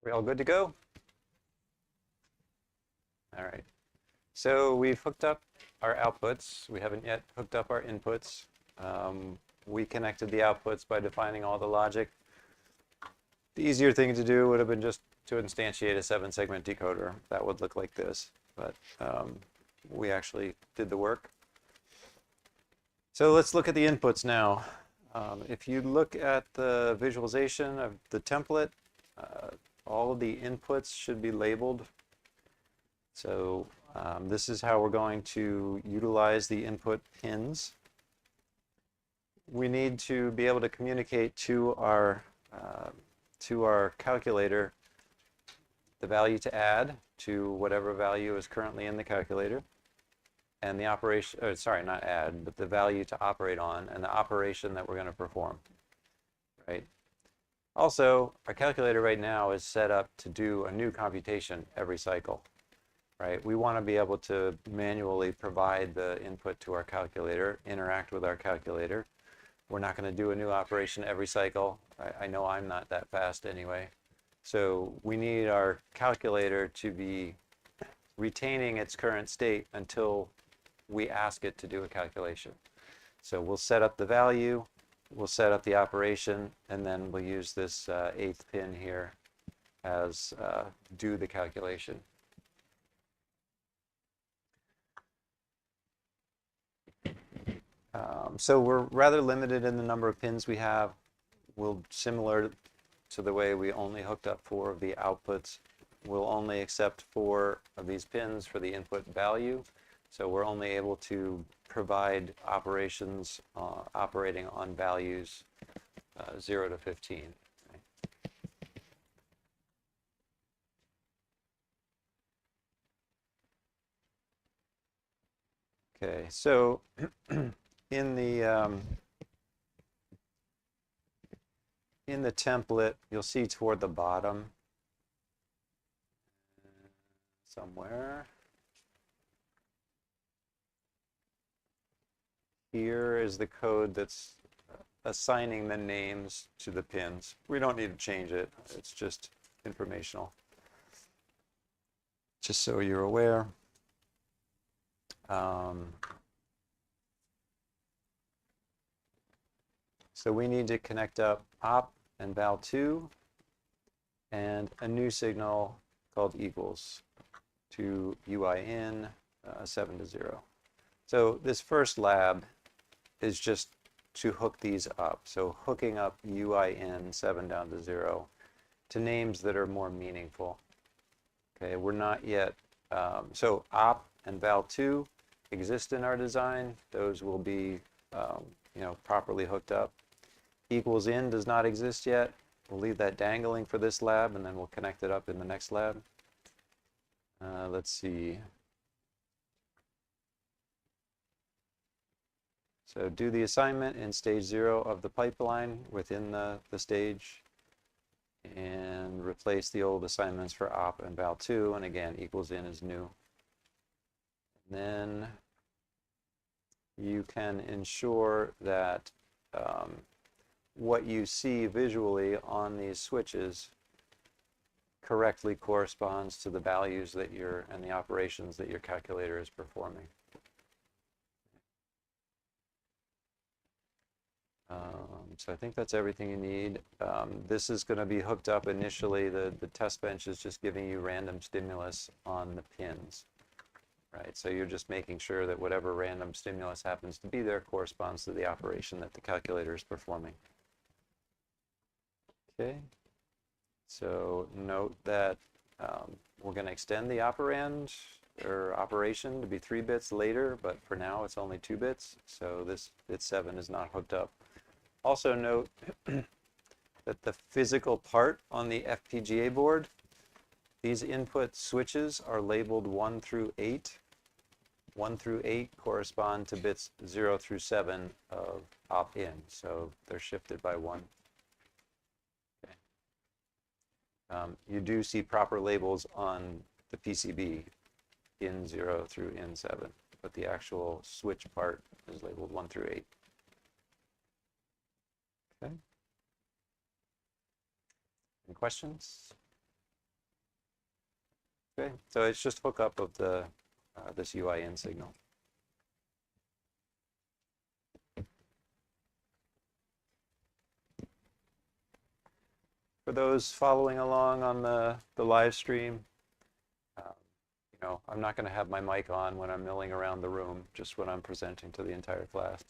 We all good to go? All right. So we've hooked up our outputs. We haven't yet hooked up our inputs. We connected the outputs by defining all the logic. The easier thing to do would have been just to instantiate a 7-segment decoder. That would look like this, but we actually did the work. So let's look at the inputs now. If you look at the visualization of the template, all of the inputs should be labeled. So this is how we're going to utilize the input pins. We need to be able to communicate to our calculator the value to add to whatever value is currently in the calculator, and the operation, sorry, not add, but the value to operate on and the operation that we're going to perform, right? Also, our calculator right now is set up to do a new computation every cycle, right? We want to be able to manually provide the input to our calculator, interact with our calculator. We're not going to do a new operation every cycle. I know I'm not that fast anyway. So we need our calculator to be retaining its current state until we ask it to do a calculation. So we'll set up the value, we'll set up the operation, and then we'll use this 8th pin here as do the calculation. So we're rather limited in the number of pins we have. We'll, similar to the way we only hooked up 4 of the outputs, we'll only accept 4 of these pins for the input value. So we're only able to provide operations operating on values 0 to 15. Okay, so in the template, you'll see toward the bottom somewhere. Here is the code that's assigning the names to the pins. We don't need to change it. It's just informational. Just so you're aware. So we need to connect up op and val2 and a new signal called equals to UIN 7 to 0. So this first lab is just to hook these up. So hooking up UIN 7 down to 0 to names that are more meaningful. Okay, we're not yet, so op and val2 exist in our design. Those will be properly hooked up. Equals in does not exist yet. We'll leave that dangling for this lab, and then we'll connect it up in the next lab. Let's see. So do the assignment in stage 0 of the pipeline within the stage, and replace the old assignments for op and val2, and again, equals in is new. And then you can ensure that what you see visually on these switches correctly corresponds to the values that and the operations that your calculator is performing. So I think that's everything you need. This is going to be hooked up initially. The test bench is just giving you random stimulus on the pins. Right, so you're just making sure that whatever random stimulus happens to be there corresponds to the operation that the calculator is performing. Okay, so note that we're going to extend the operand or operation to be 3 bits later, but for now it's only 2 bits, so this bit 7 is not hooked up. Also note that the physical part on the FPGA board, these input switches are labeled 1 through 8. 1 through 8 correspond to bits 0 through 7 of op-in, so they're shifted by 1. Okay. You do see proper labels on the PCB, in 0 through in 7, but the actual switch part is labeled 1 through 8. Okay. Any questions? Okay, so it's just hookup of the this UIN signal. For those following along on the live stream, you know, I'm not going to have my mic on when I'm milling around the room, just when I'm presenting to the entire class.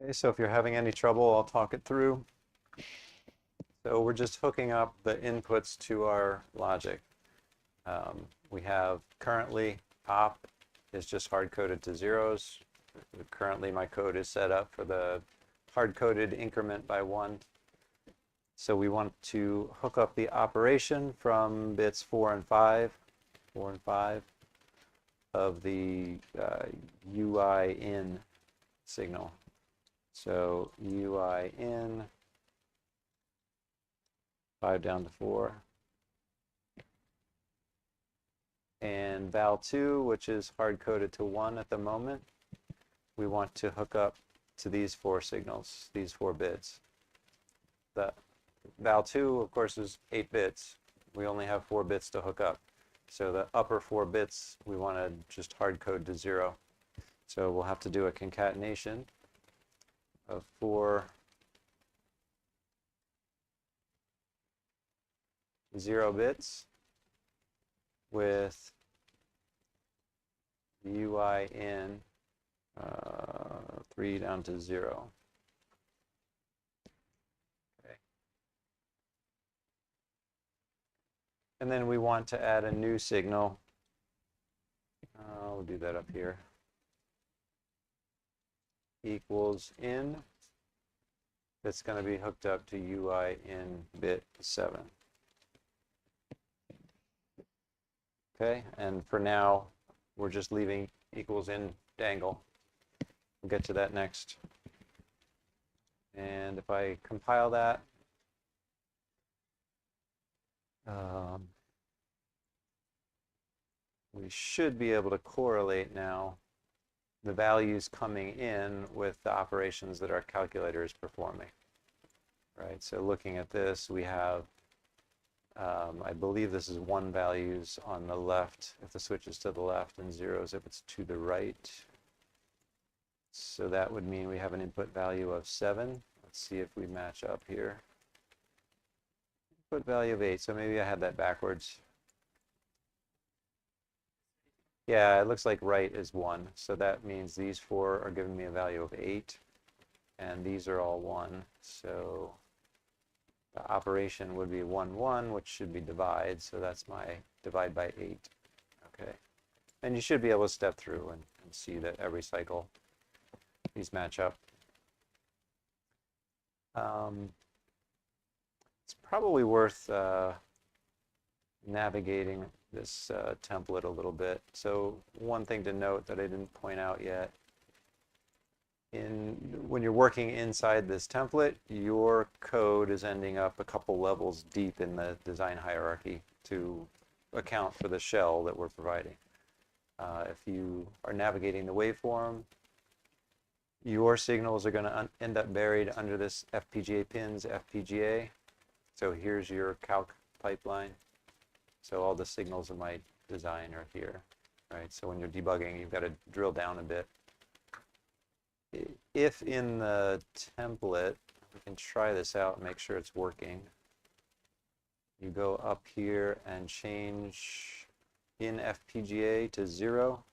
Okay, so if you're having any trouble, I'll talk it through. So we're just hooking up the inputs to our logic. We have currently op is just hard-coded to zeros. Currently my code is set up for the hard-coded increment by 1. So we want to hook up the operation from bits 4 and 5 of the UI in signal. So UI in 5 down to 4. And val2, which is hard-coded to 1 at the moment, we want to hook up to these 4 signals, these 4 bits. The val2, of course, is 8 bits. We only have 4 bits to hook up. So the upper 4 bits, we want to just hard-code to 0. So we'll have to do a concatenation of 4 0 bits with UI in 3 down to 0. Okay. And then we want to add a new signal. We'll do that up here. Equals in. That's going to be hooked up to UI in bit 7. Okay, and for now, we're just leaving equals in dangle. We'll get to that next. And if I compile that, we should be able to correlate now the values coming in with the operations that our calculator is performing. Right, so looking at this, we have I believe this is 1 values on the left if the switch is to the left and 0s if it's to the right. So that would mean we have an input value of 7. Let's see if we match up here. Input value of 8, so maybe I had that backwards. Yeah, it looks like right is 1, so that means these 4 are giving me a value of 8, and these are all 1, so the operation would be 1, 1, which should be divide, so that's my divide by 8. Okay, and you should be able to step through and see that every cycle these match up. It's probably worth navigating this template a little bit. So one thing to note that I didn't point out yet, when you're working inside this template, your code is ending up a couple levels deep in the design hierarchy to account for the shell that we're providing. If you are navigating the waveform, your signals are going to end up buried under this FPGA pins, FPGA. So here's your calc pipeline. So all the signals in my design are here, right? So when you're debugging, you've got to drill down a bit. If in the template, we can try this out and make sure it's working. You go up here and change in FPGA to 0.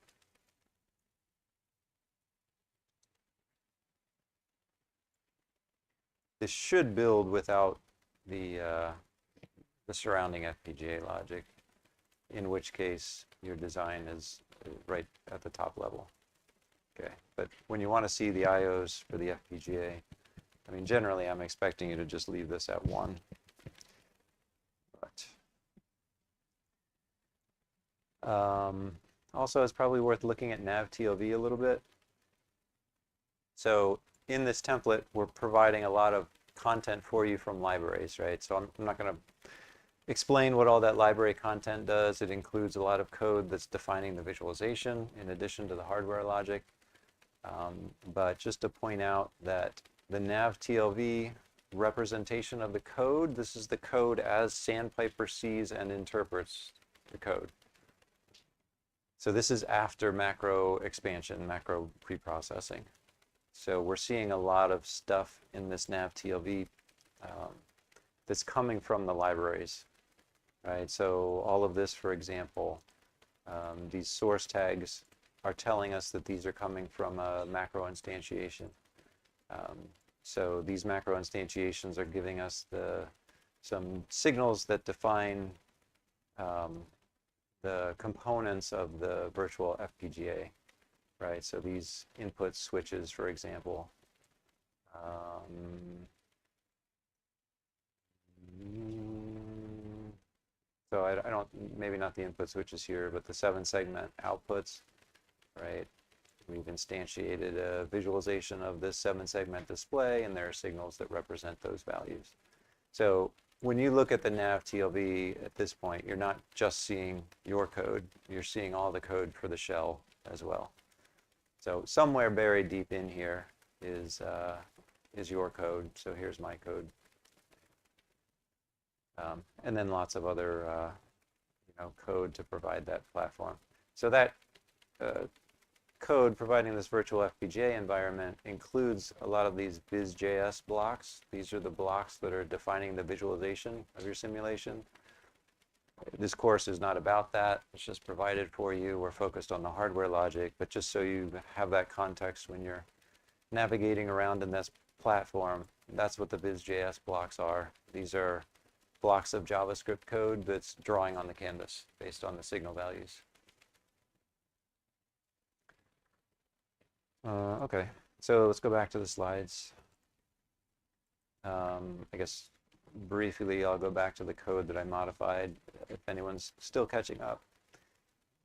This should build without the surrounding FPGA logic, in which case your design is right at the top level. Okay, but when you want to see the IOs for the FPGA, I mean, generally I'm expecting you to just leave this at 1. But also, it's probably worth looking at nav TLV a little bit. So in this template, we're providing a lot of content for you from libraries, right? So I'm not going to explain what all that library content does. It includes a lot of code that's defining the visualization in addition to the hardware logic. But just to point out that the nav TLV representation of the code, this is the code as Sandpiper sees and interprets the code. So this is after macro expansion, macro preprocessing. So we're seeing a lot of stuff in this nav TLV that's coming from the libraries, right? So all of this, for example, these source tags are telling us that these are coming from a macro instantiation. So these macro instantiations are giving us some signals that define the components of the virtual FPGA, right? So these input switches, for example. So I don't, maybe not the input switches here, but the 7-segment outputs, right? We've instantiated a visualization of this 7-segment display, and there are signals that represent those values. So when you look at the nav TLV at this point, you're not just seeing your code, you're seeing all the code for the shell as well. So somewhere buried deep in here is your code. So here's my code. And then lots of other code to provide that platform. So that code providing this virtual FPGA environment includes a lot of these BizJS blocks. These are the blocks that are defining the visualization of your simulation. This course is not about that. It's just provided for you. We're focused on the hardware logic, but just so you have that context when you're navigating around in this platform, that's what the BizJS blocks are. These are blocks of JavaScript code that's drawing on the canvas based on the signal values. Okay, so let's go back to the slides. I guess briefly I'll go back to the code that I modified if anyone's still catching up.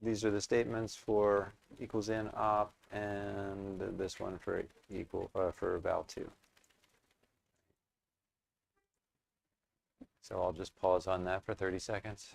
These are the statements for equals in op and this one for for val2. So I'll just pause on that for 30 seconds.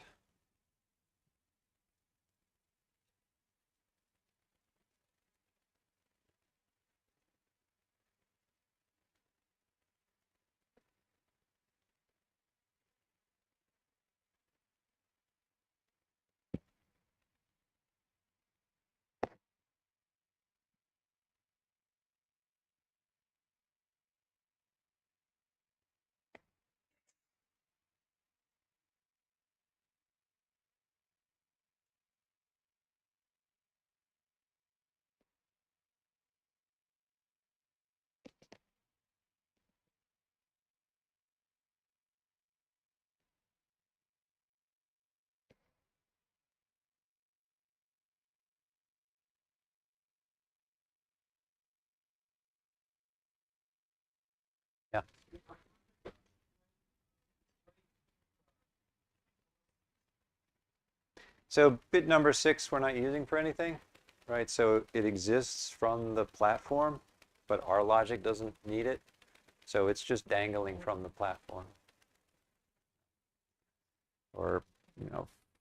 Yeah. So bit number 6 we're not using for anything, right? So it exists from the platform, but our logic doesn't need it. So it's just dangling from the platform. Or,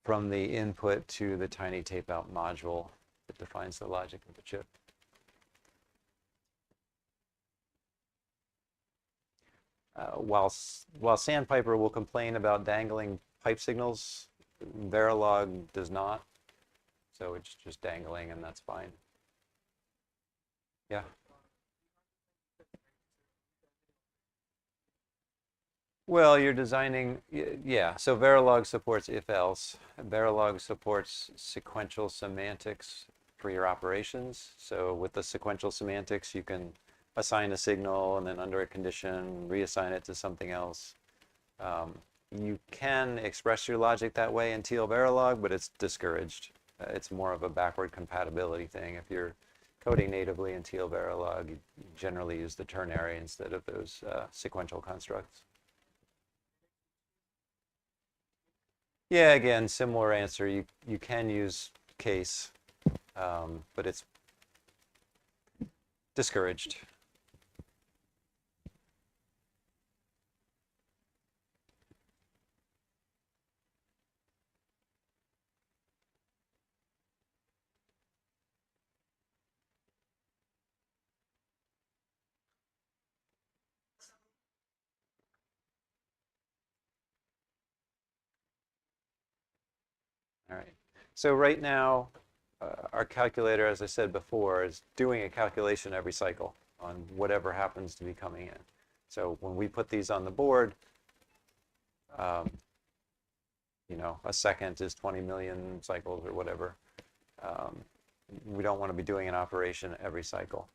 from the input to the tiny tape-out module that defines the logic of the chip. While Sandpiper will complain about dangling pipe signals, Verilog does not. So it's just dangling, and that's fine. Yeah. Well, you're designing, yeah. So Verilog supports if-else. Verilog supports sequential semantics for your operations. So with the sequential semantics, you can assign a signal and then under a condition, reassign it to something else. You can express your logic that way in TL-Verilog, but it's discouraged. It's more of a backward compatibility thing. If you're coding natively in TL-Verilog, you generally use the ternary instead of those sequential constructs. Yeah, again, similar answer. You can use case, but it's discouraged. All right. So right now, our calculator, as I said before, is doing a calculation every cycle on whatever happens to be coming in. So when we put these on the board, a second is 20 million cycles or whatever. We don't want to be doing an operation every cycle,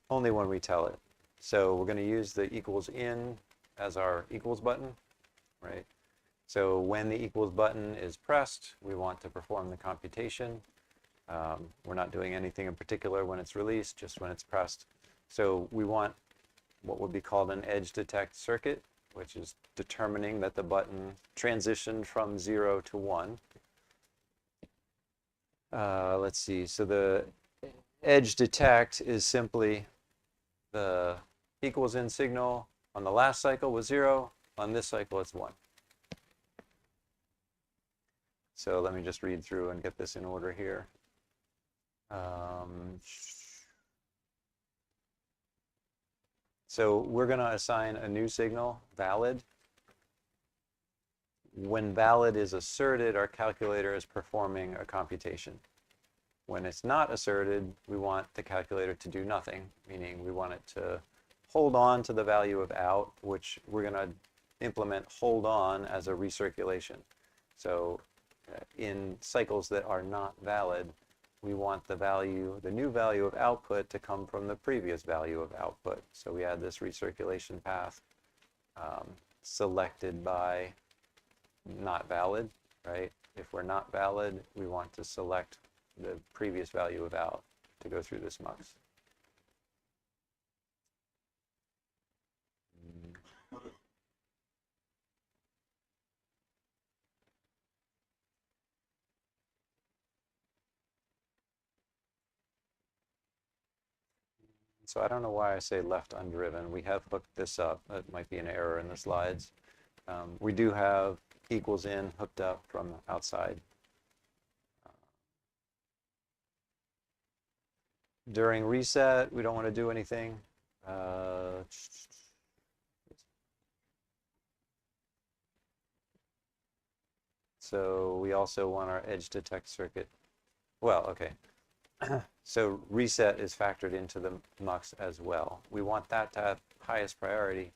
only when we tell it. So we're going to use the equals in as our equals button, right? So when the equals button is pressed, we want to perform the computation. We're not doing anything in particular when it's released, just when it's pressed. So we want what would be called an edge detect circuit, which is determining that the button transitioned from 0 to 1. Let's see, so the edge detect is simply the equals in signal on the last cycle was 0, on this cycle it's 1. So let me just read through and get this in order here. So we're going to assign a new signal, valid. When valid is asserted, our calculator is performing a computation. When it's not asserted, we want the calculator to do nothing, meaning we want it to hold on to the value of out, which we're going to implement hold on as a recirculation. So in cycles that are not valid, we want the new value of output to come from the previous value of output. So we add this recirculation path selected by not valid, right? If we're not valid, we want to select the previous value of out to go through this mux. So I don't know why I say left undriven. We have hooked this up. That might be an error in the slides. We do have equals in hooked up from outside. During reset, we don't want to do anything. So we also want our edge detect circuit. Well, okay. So reset is factored into the mux as well. We want that to have highest priority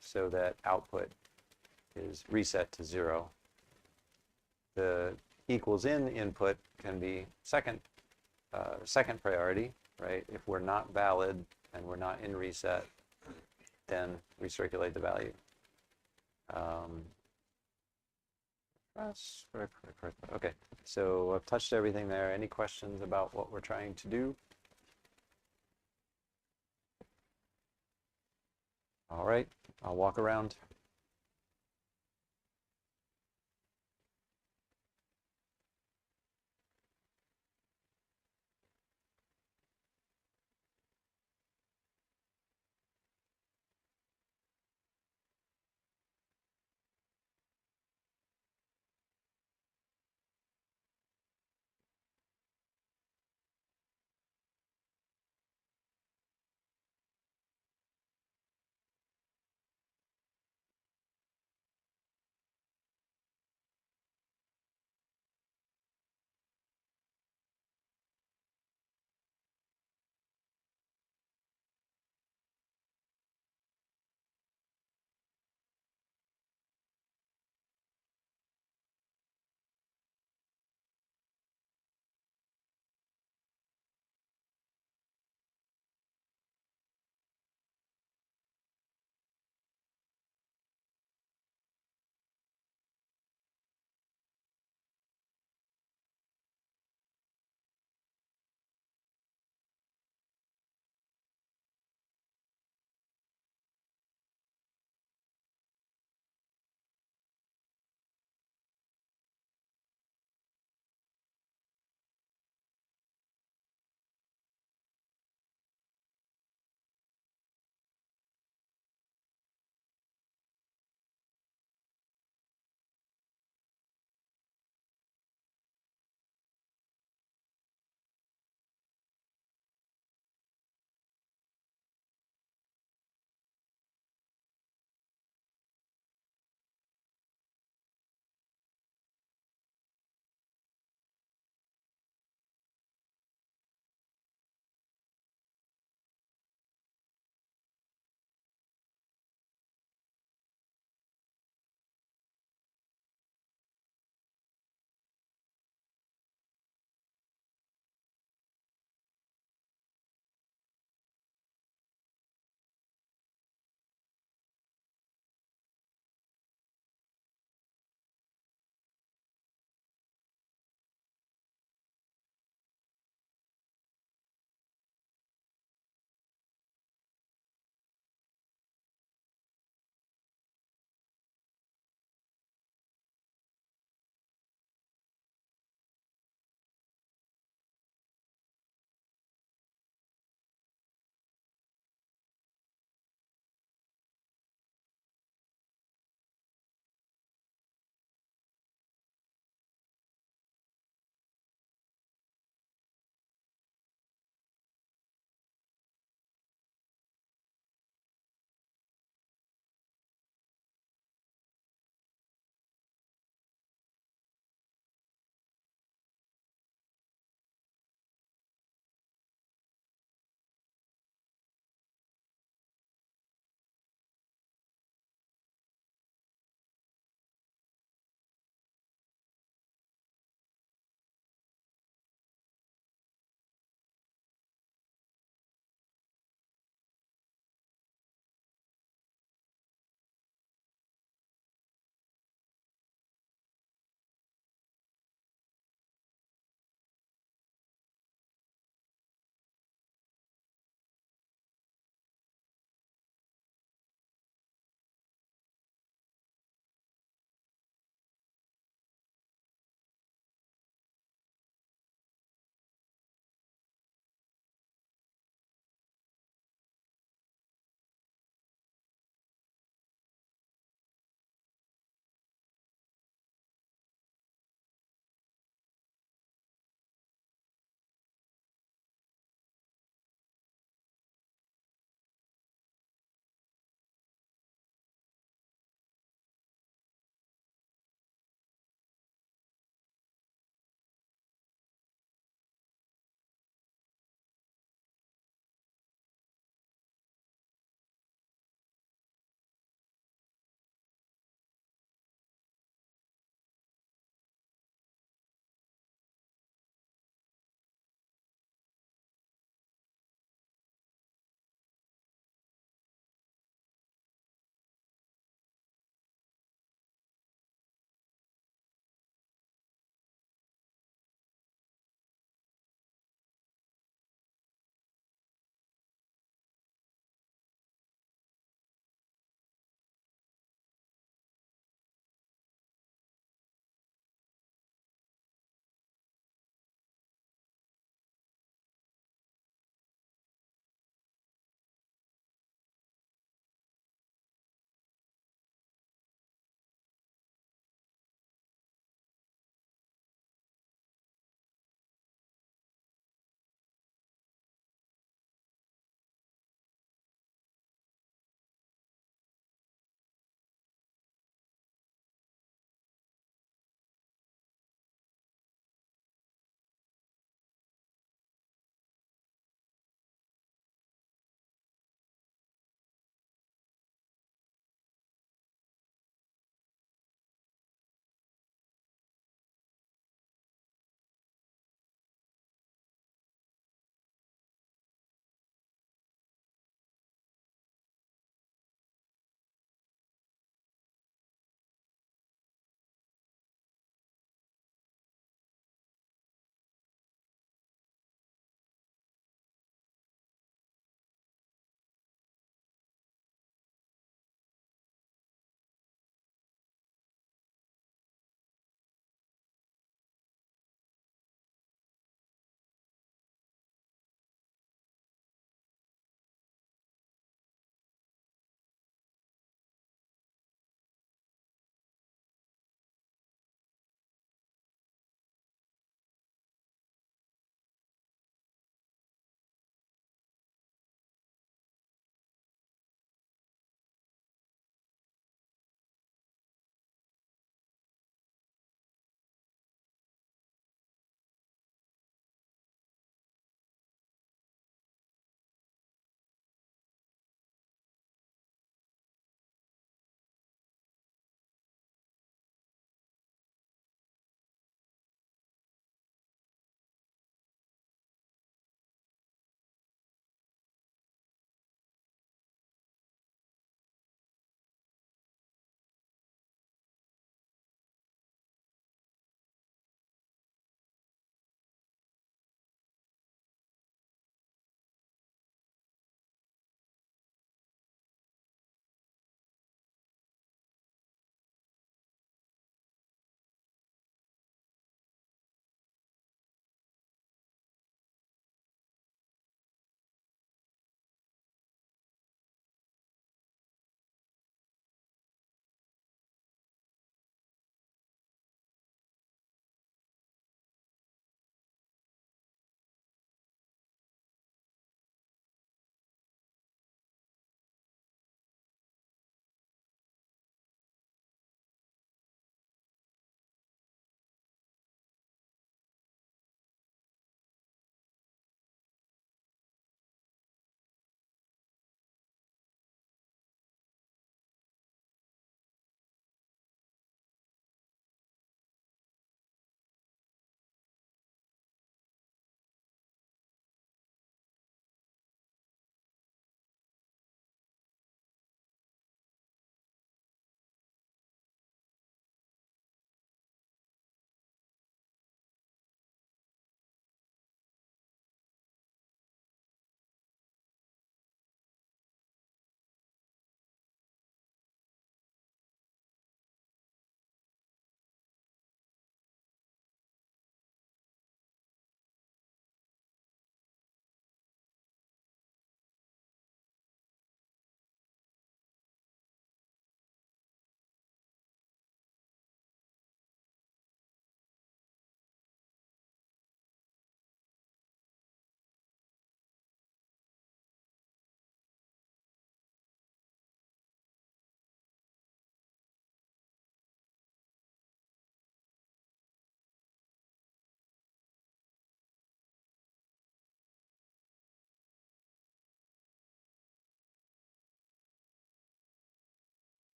so that output is reset to 0. The equals in input can be second priority, right? If we're not valid and we're not in reset, then recirculate the value. Okay, so I've touched everything there. Any questions about what we're trying to do? All right, I'll walk around.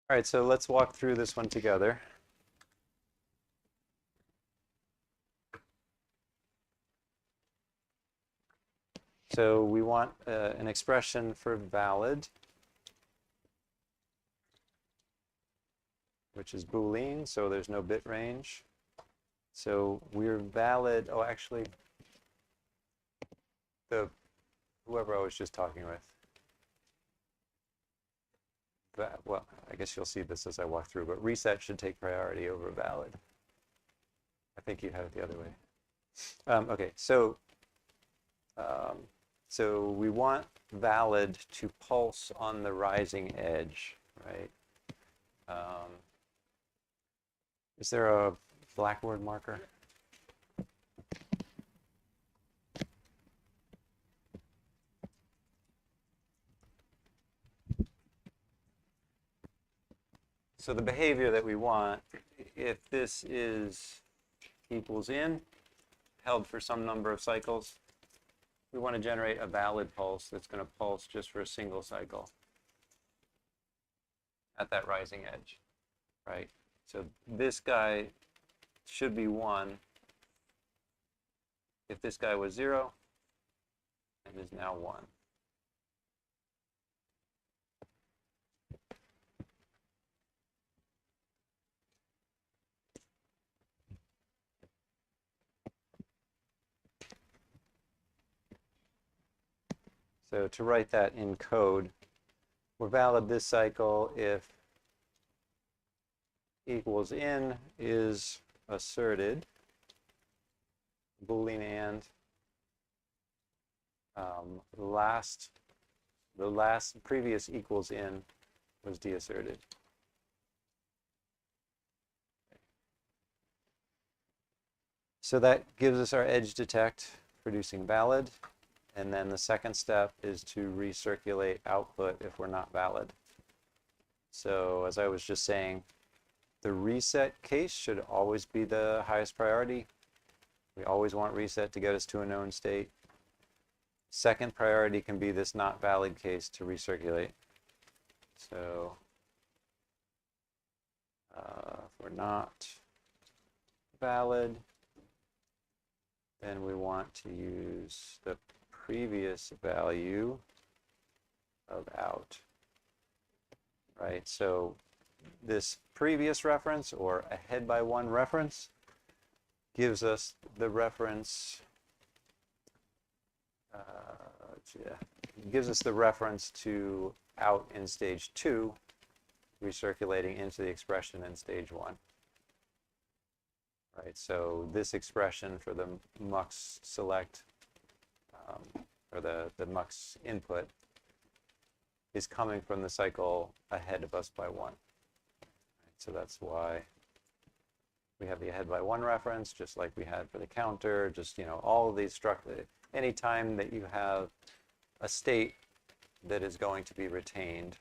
All right, so let's walk through this one together. So we want an expression for valid, which is Boolean, so there's no bit range. So we're valid, oh, actually, whoever I was just talking with, well, I guess you'll see this as I walk through, but reset should take priority over valid. I think you have it the other way. Okay, so we want valid to pulse on the rising edge, right? Is there a blackboard marker? So the behavior that we want, if this is equals in, held for some number of cycles, we want to generate a valid pulse that's going to pulse just for a single cycle at that rising edge, right? So this guy should be 1 if this guy was 0 and is now 1. So to write that in code, we're valid this cycle if equals in is asserted, Boolean and the last previous equals in was deasserted. So that gives us our edge detect producing valid. And then the second step is to recirculate output if we're not valid. So as I was just saying, the reset case should always be the highest priority. We always want reset to get us to a known state. Second priority can be this not valid case to recirculate. So if we're not valid, then we want to use the previous value of out, right? So this previous reference, or ahead by 1 reference, gives us the reference, gives us the reference to out in stage 2, recirculating into the expression in stage 1. Right, so this expression for the mux select, or the mux input, is coming from the cycle ahead of us by 1. Right, so that's why we have the ahead by 1 reference, just like we had for the counter. Just, all of these structures. Any time that you have a state that is going to be retained,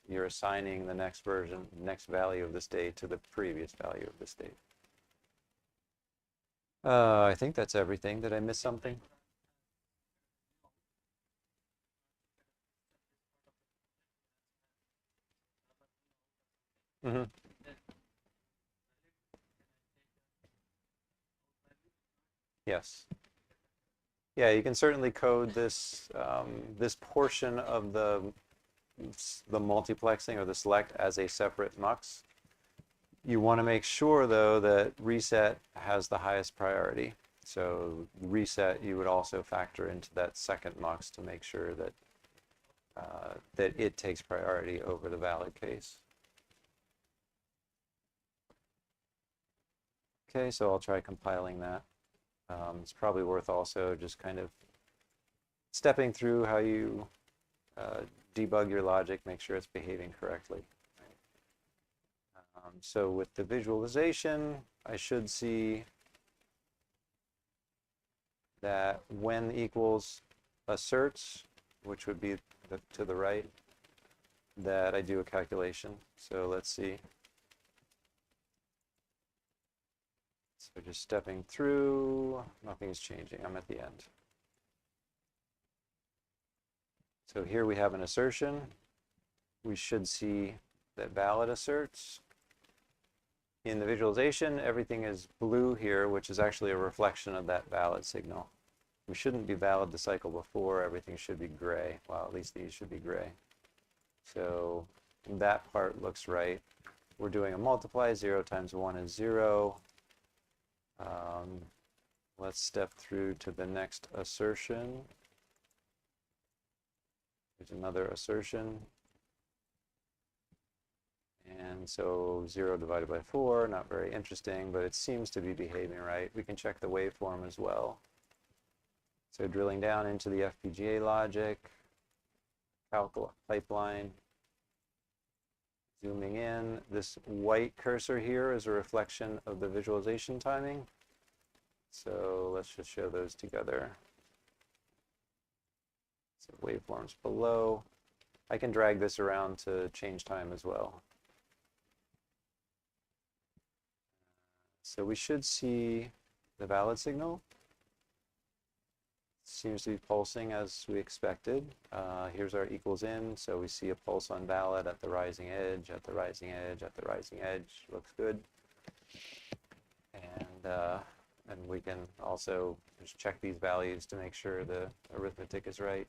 you're assigning the next version, next value of the state to the previous value of the state. I think that's everything. Did I miss something? Mm-hmm. Yes. Yeah, you can certainly code this this portion of the multiplexing or the select as a separate mux. You want to make sure, though, that reset has the highest priority. So reset, you would also factor into that second mux to make sure that that it takes priority over the valid case. Okay, so I'll try compiling that. It's probably worth also just kind of stepping through how you debug your logic, make sure it's behaving correctly. So with the visualization, I should see that when equals asserts, which would be to the right, that I do a calculation. So let's see. So just stepping through, nothing's changing. I'm at the end. So here we have an assertion. We should see that valid asserts. In the visualization, everything is blue here, which is actually a reflection of that valid signal. We shouldn't be valid the cycle before. Everything should be gray. Well, at least these should be gray. So that part looks right. We're doing a multiply. 0 times 1 is 0. Let's step through to the next assertion. There's another assertion. And so 0 divided by 4, not very interesting, but it seems to be behaving right. We can check the waveform as well. So drilling down into the FPGA logic, calculus pipeline, zooming in. This white cursor here is a reflection of the visualization timing. So let's just show those together. So waveforms below. I can drag this around to change time as well. So we should see the valid signal. Seems to be pulsing as we expected. Here's our equals in, so we see a pulse on valid at the rising edge, at the rising edge, at the rising edge. Looks good. And we can also just check these values to make sure the arithmetic is right.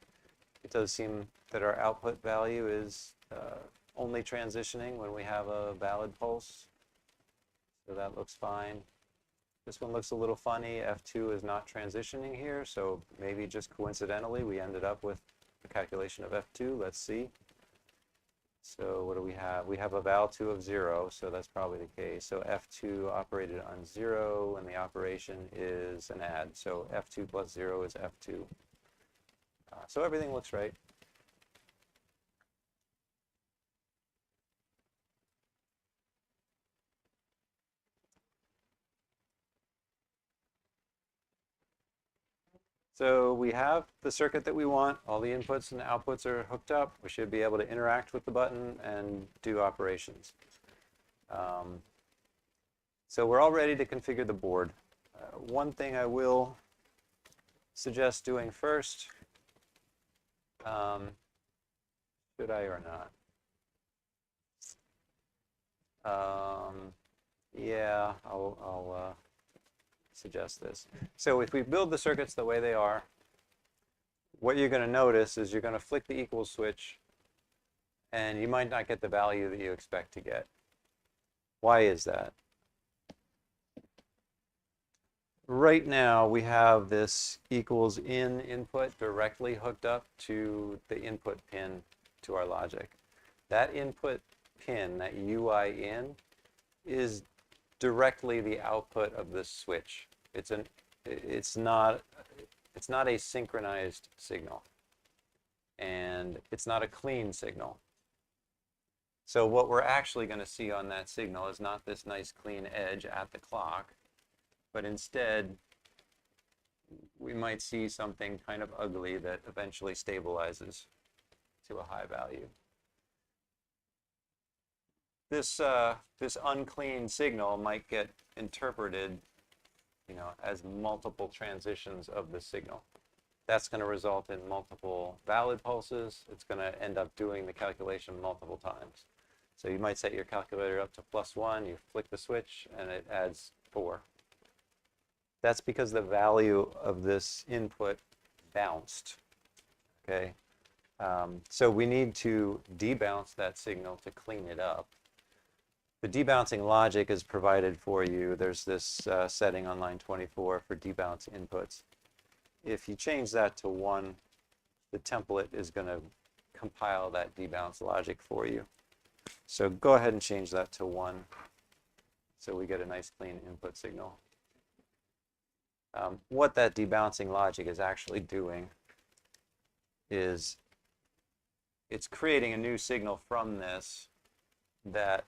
It does seem that our output value is only transitioning when we have a valid pulse. So that looks fine. This one looks a little funny. F2 is not transitioning here, so maybe just coincidentally we ended up with a calculation of F2. Let's see. So what do we have? We have a val2 of 0, so that's probably the case. So F2 operated on 0, and the operation is an add. So F2 plus 0 is F2. So everything looks right. So we have the circuit that we want. All the inputs and the outputs are hooked up. We should be able to interact with the button and do operations. So we're all ready to configure the board. One thing I will suggest doing first, should I or not? Yeah, I'll suggest this. So if we build the circuits the way they are, what you're going to notice is you're going to flick the equals switch and you might not get the value that you expect to get. Why is that? Right now we have this equals in input directly hooked up to the input pin to our logic. That input pin, that UI in, is directly the output of this switch. It's not a synchronized signal, and it's not a clean signal. So what we're actually going to see on that signal is not this nice clean edge at the clock, but instead we might see something kind of ugly that eventually stabilizes to a high value. This unclean signal might get interpreted, as multiple transitions of the signal. That's going to result in multiple valid pulses. It's going to end up doing the calculation multiple times. So you might set your calculator up to +1, you flick the switch, and it adds 4. That's because the value of this input bounced. Okay, so we need to debounce that signal to clean it up. The debouncing logic is provided for you. There's this setting on line 24 for debounce inputs. If you change that to 1, the template is going to compile that debounce logic for you. So go ahead and change that to 1 so we get a nice clean input signal. What that debouncing logic is actually doing is it's creating a new signal from this that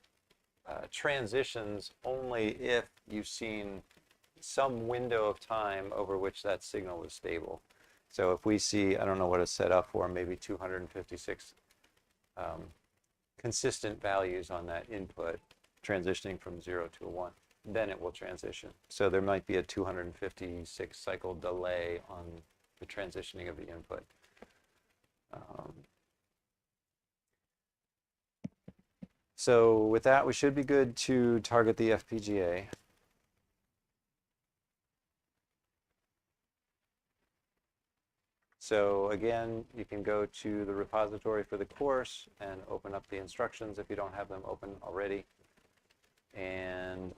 transitions only if you've seen some window of time over which that signal was stable. So if we see, I don't know what it's set up for, maybe 256 consistent values on that input transitioning from 0 to a 1, then it will transition. So there might be a 256 cycle delay on the transitioning of the input. So with that, we should be good to target the FPGA. So again, you can go to the repository for the course and open up the instructions if you don't have them open already, and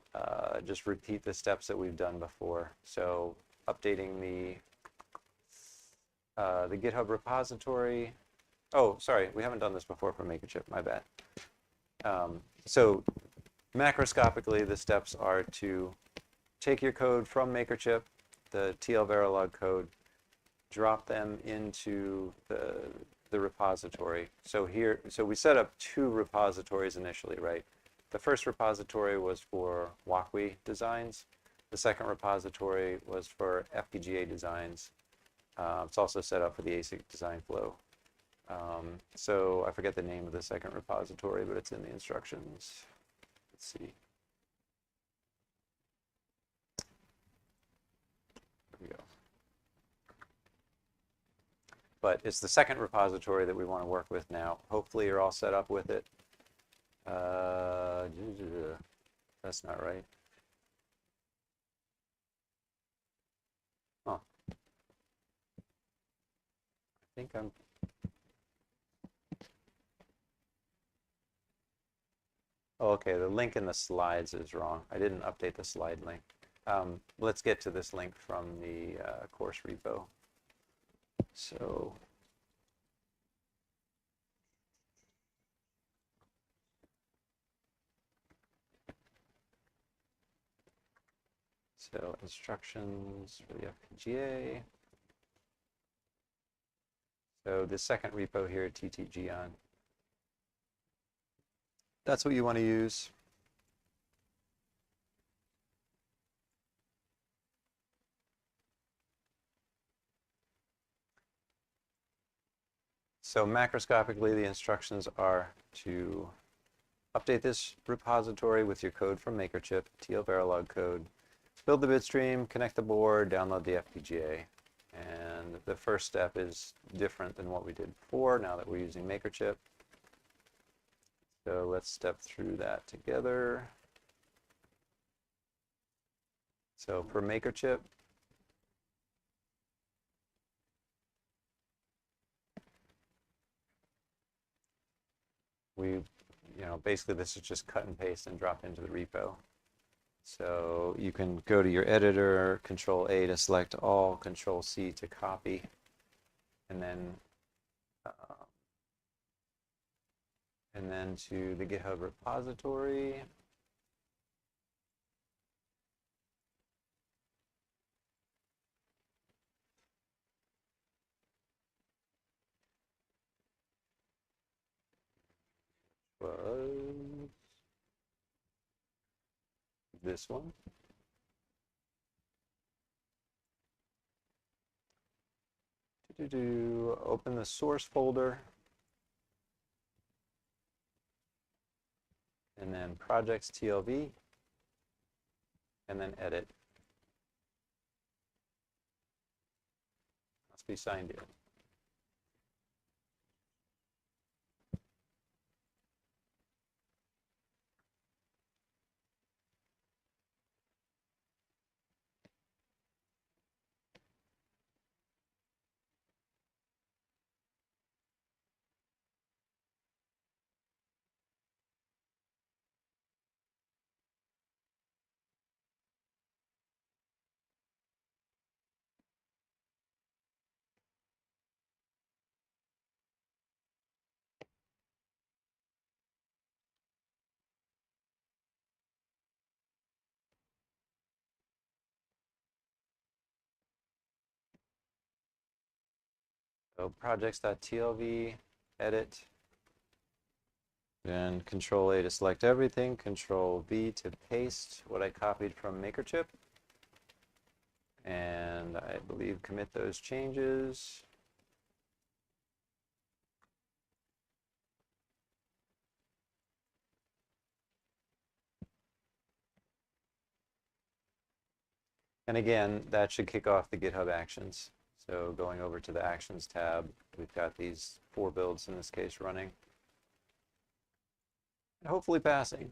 just repeat the steps that we've done before. So updating the GitHub repository. Oh, sorry, we haven't done this before for MakerChip, my bad. So macroscopically, the steps are to take your code from MakerChip, the TL-Verilog code, drop them into the repository. So we set up 2 repositories initially, right? The first repository was for Walkway designs. The second repository was for FPGA designs. It's also set up for the ASIC design flow. So I forget the name of the second repository, but it's in the instructions. Let's see. There we go. But it's the second repository that we want to work with now. Hopefully you're all set up with it. That's not right. Oh. I think I'm... Oh, okay, the link in the slides is wrong. I didn't update the slide link. Let's get to this link from the course repo. So instructions for the FPGA. So the second repo here, GIAN. That's what you want to use. So macroscopically, the instructions are to update this repository with your code from MakerChip, TL-Verilog code, build the bitstream, connect the board, download the FPGA. And the first step is different than what we did before now that we're using MakerChip. So let's step through that together. So for MakerChip, basically this is just cut and paste and drop into the repo. So you can go to your editor, Control A to select all, Control C to copy, and then to the GitHub repository. Was this one. Open the source folder, and then projects TLV, and then edit. Must be signed in. So projects.tlv, edit, then Control A to select everything, Control V to paste what I copied from MakerChip, and I believe commit those changes. And again, that should kick off the GitHub Actions. So going over to the Actions tab, we've got these 4 builds in this case running. hopefully passing.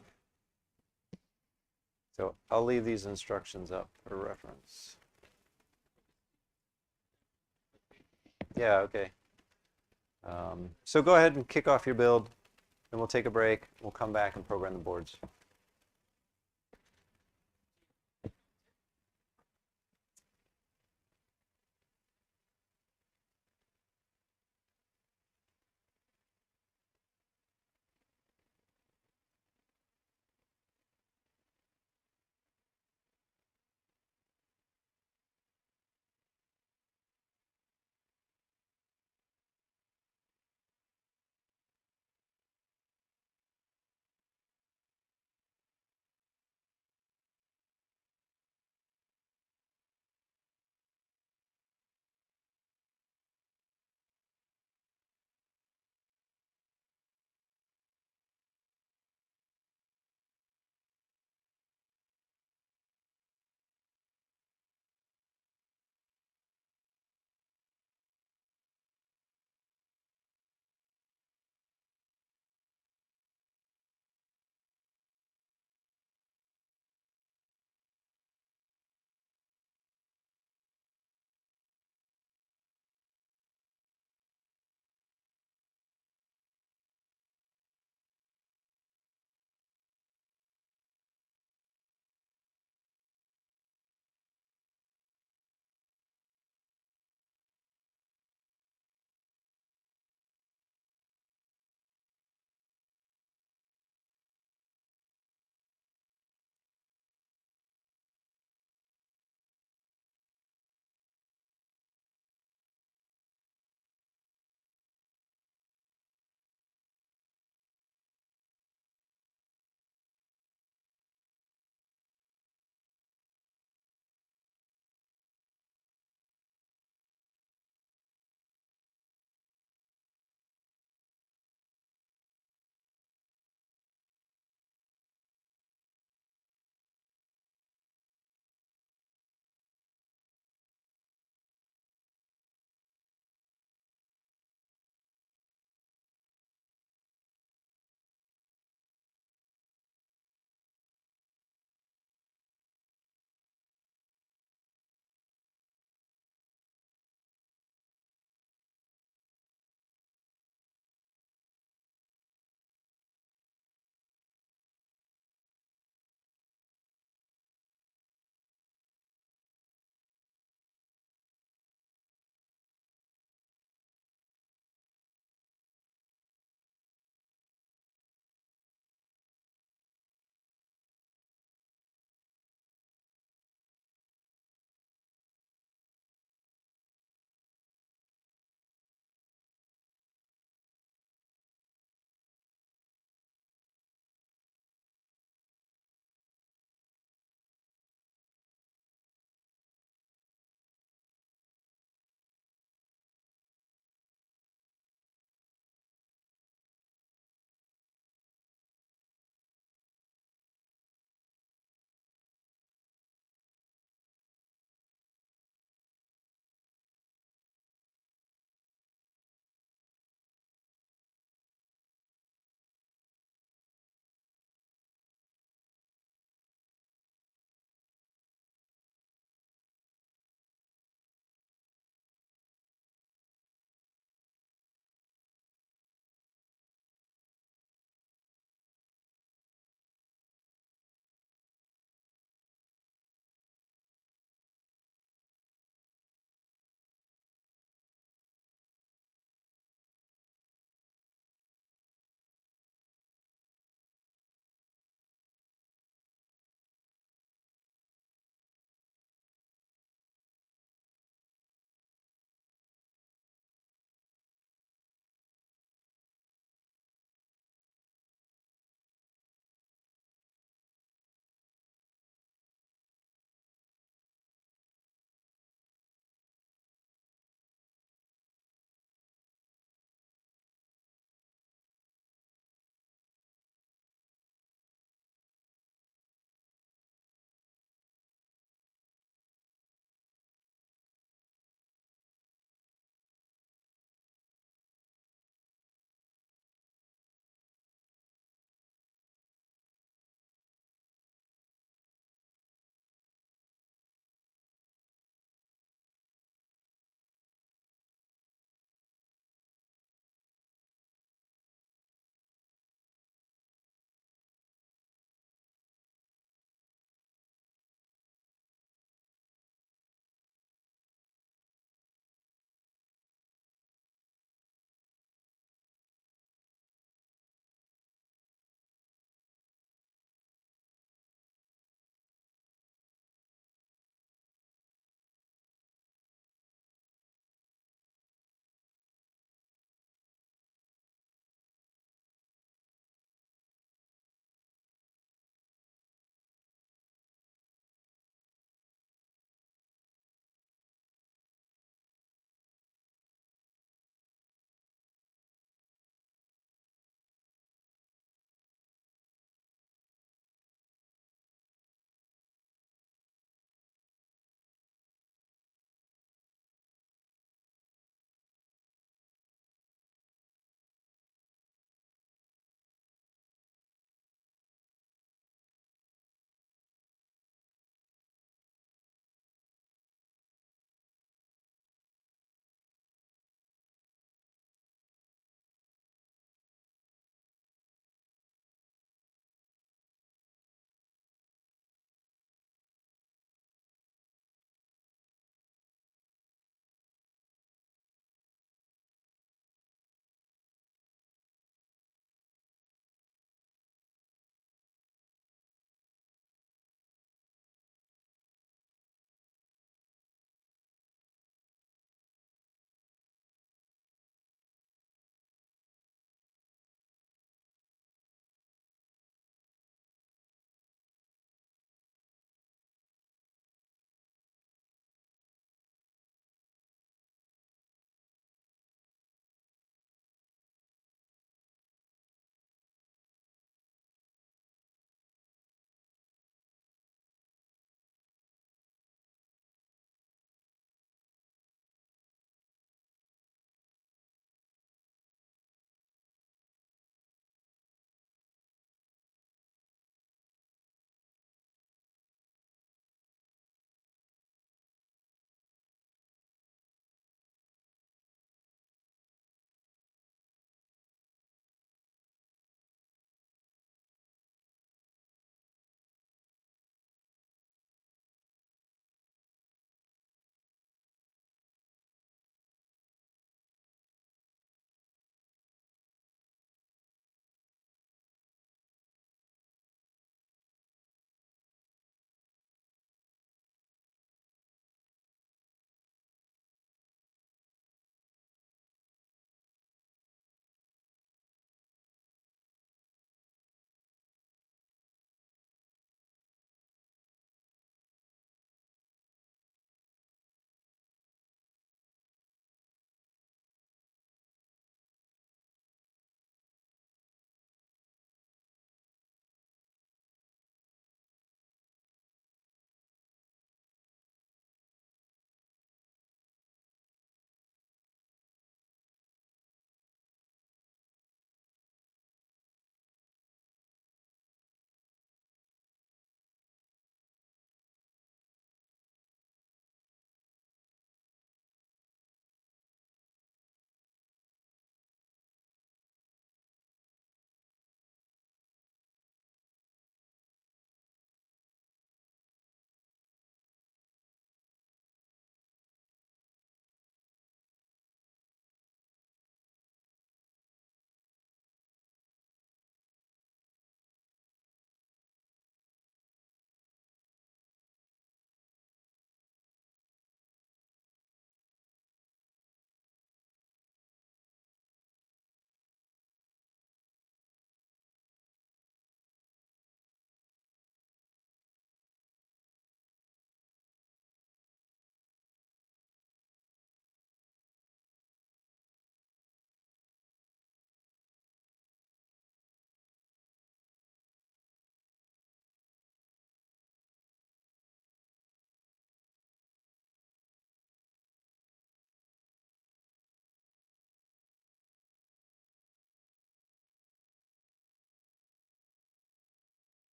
So I'll leave these instructions up for reference. Yeah, okay. So go ahead and kick off your build, and we'll take a break. We'll come back and program the boards.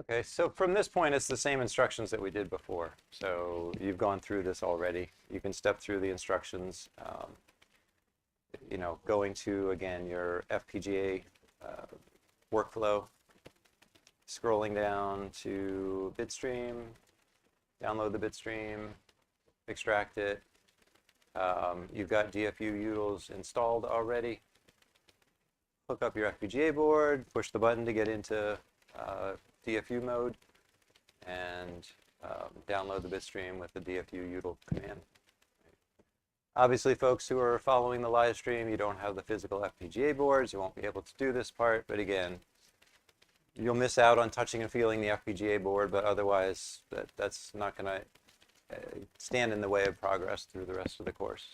Okay, so from this point, it's the same instructions that we did before. So you've gone through this already. You can step through the instructions. You know, going to, again, your FPGA workflow, scrolling down to bitstream, download the bitstream, extract it. You've got DFU utils installed already. Hook up your FPGA board, push the button to get into DFU mode, and download the bitstream with the DFU util command. Obviously, folks who are following the live stream, you don't have the physical FPGA boards. You won't be able to do this part, but again, you'll miss out on touching and feeling the FPGA board, but otherwise, that's not going to stand in the way of progress through the rest of the course.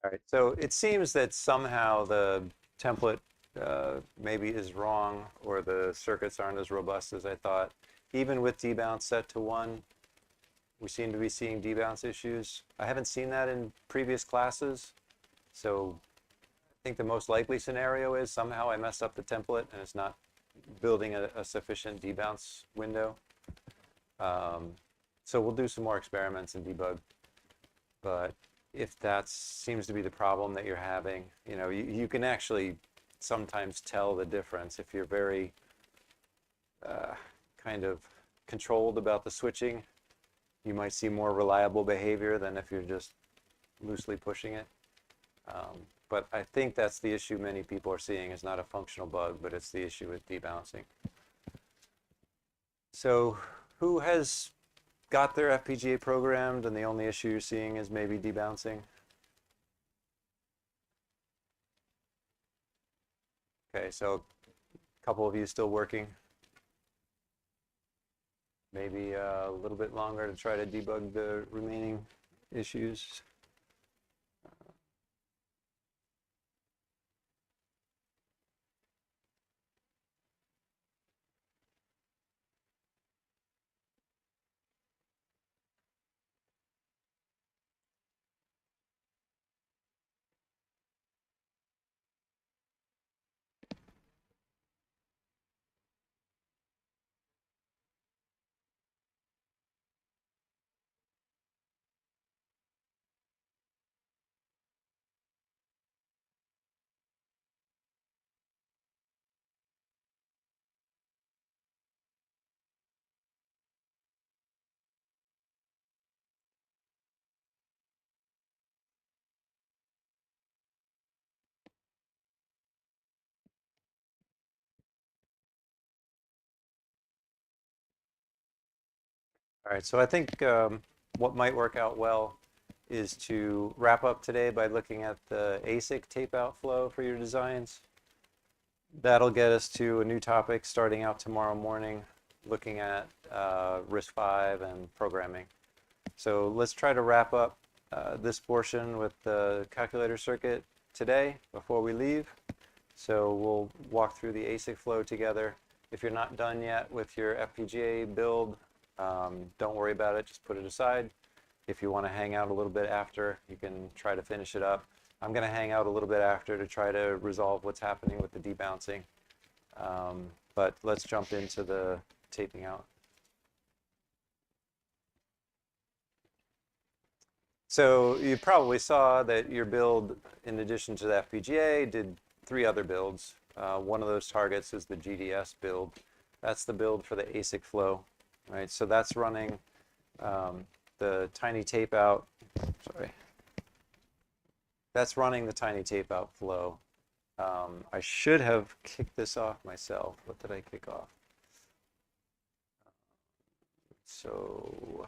All right, so it seems that somehow the template maybe is wrong, or the circuits aren't as robust as I thought. Even with debounce set to 1, we seem to be seeing debounce issues. I haven't seen that in previous classes, so I think the most likely scenario is somehow I messed up the template and it's not building a sufficient debounce window. So we'll do some more experiments and debug. But if that seems to be the problem that you're having, you can actually sometimes tell the difference if you're very kind of controlled about the switching. You might see more reliable behavior than if you're just loosely pushing it. But I think that's the issue many people are seeing, is not a functional bug, but it's the issue with debouncing. So who has got their FPGA programmed and the only issue you're seeing is maybe debouncing? Okay, so a couple of you still working. Maybe a little bit longer to try to debug the remaining issues. All right, so I think what might work out well is to wrap up today by looking at the ASIC tape-out flow for your designs. That'll get us to a new topic starting out tomorrow morning, looking at RISC-V and programming. So let's try to wrap up this portion with the calculator circuit today before we leave. So we'll walk through the ASIC flow together. If you're not done yet with your FPGA build, don't worry about it, just put it aside. If you want to hang out a little bit after, you can try to finish it up. I'm going to hang out a little bit after to try to resolve what's happening with the debouncing. But let's jump into the taping out. So you probably saw that your build, in addition to the FPGA, did 3 other builds. One of those targets is the GDS build. That's the build for the ASIC flow, right? So that's running the tiny tape out. Sorry. That's running the tiny tape out flow. I should have kicked this off myself. What did I kick off? So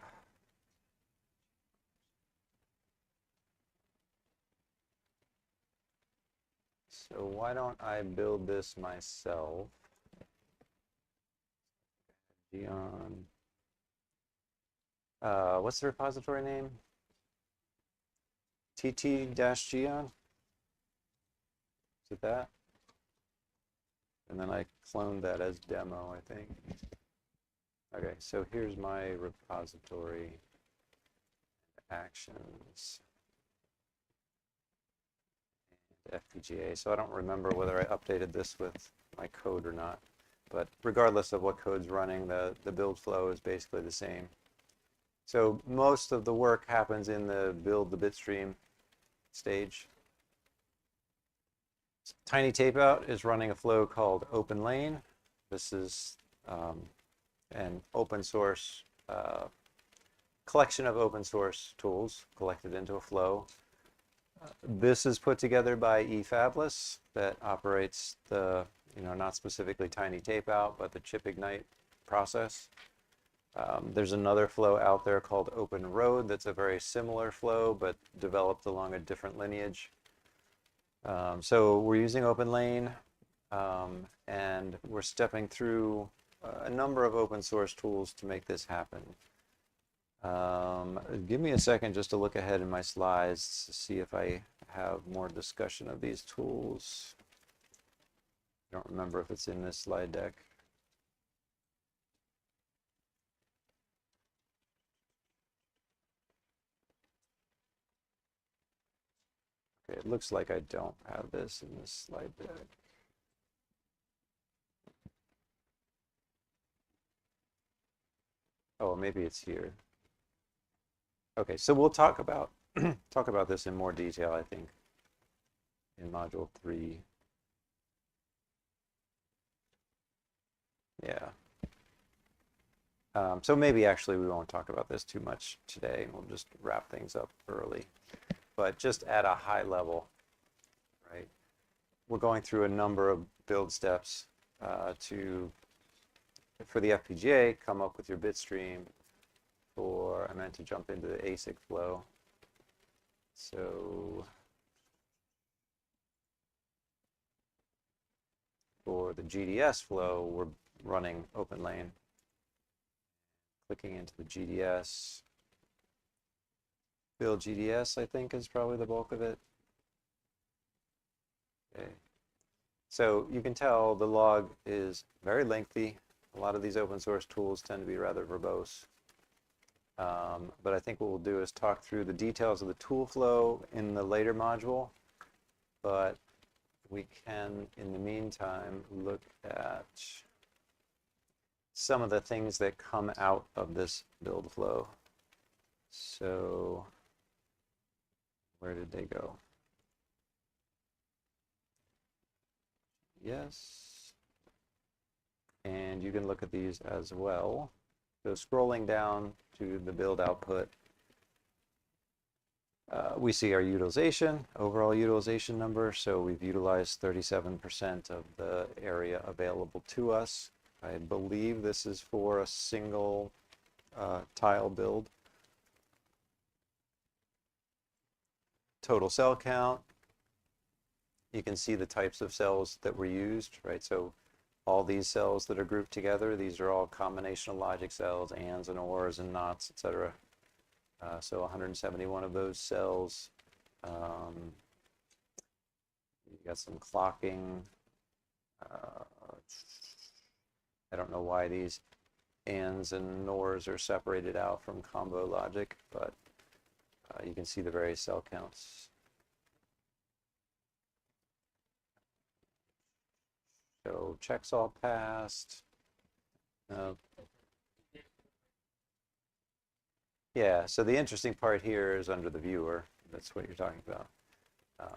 why don't I build this myself? GIAN. What's the repository name? TT-GIAN? Is it that? And then I cloned that as demo, I think. Okay, so here's my repository actions. And FPGA. So I don't remember whether I updated this with my code or not. But regardless of what code's running, the build flow is basically the same. So most of the work happens in the build the bitstream stage. Tiny tape out is running a flow called open lane. This is an open source collection of open source tools collected into a flow. This is put together by eFabless that operates the, not specifically tiny tape out, but the chip ignite process. There's another flow out there called Open Road that's a very similar flow, but developed along a different lineage. So we're using Open Lane, and we're stepping through a number of open source tools to make this happen. Give me a second just to look ahead in my slides to see if I have more discussion of these tools. I don't remember if it's in this slide deck. Okay, it looks like I don't have this in this slide deck. Oh, maybe it's here. Okay, so we'll talk about talk about this in more detail, I think, in module 3. Yeah. So maybe actually we won't talk about this too much today. We'll just wrap things up early. But just at a high level, right? We're going through a number of build steps for the FPGA, come up with your bit stream. I meant to jump into the ASIC flow. So for the GDS flow, we're running OpenLane. Clicking into the GDS. Build GDS, I think, is probably the bulk of it. Okay. So you can tell the log is very lengthy. A lot of these open source tools tend to be rather verbose. But I think what we'll do is talk through the details of the tool flow in the later module. But we can, in the meantime, look at some of the things that come out of this build flow. So where did they go? Yes. And you can look at these as well. So scrolling down to the build output, we see our utilization, overall utilization number. So we've utilized 37% of the area available to us. I believe this is for a single tile build. Total cell count. You can see the types of cells that were used, right? So all these cells that are grouped together, these are all combinational logic cells, ANDs and ORs and NOTs, etc. So 171 of those cells. You got some clocking. I don't know why these ANDs and NORs are separated out from combo logic, but you can see the various cell counts. So checks all passed. Yeah, so the interesting part here is under the viewer. That's what you're talking about.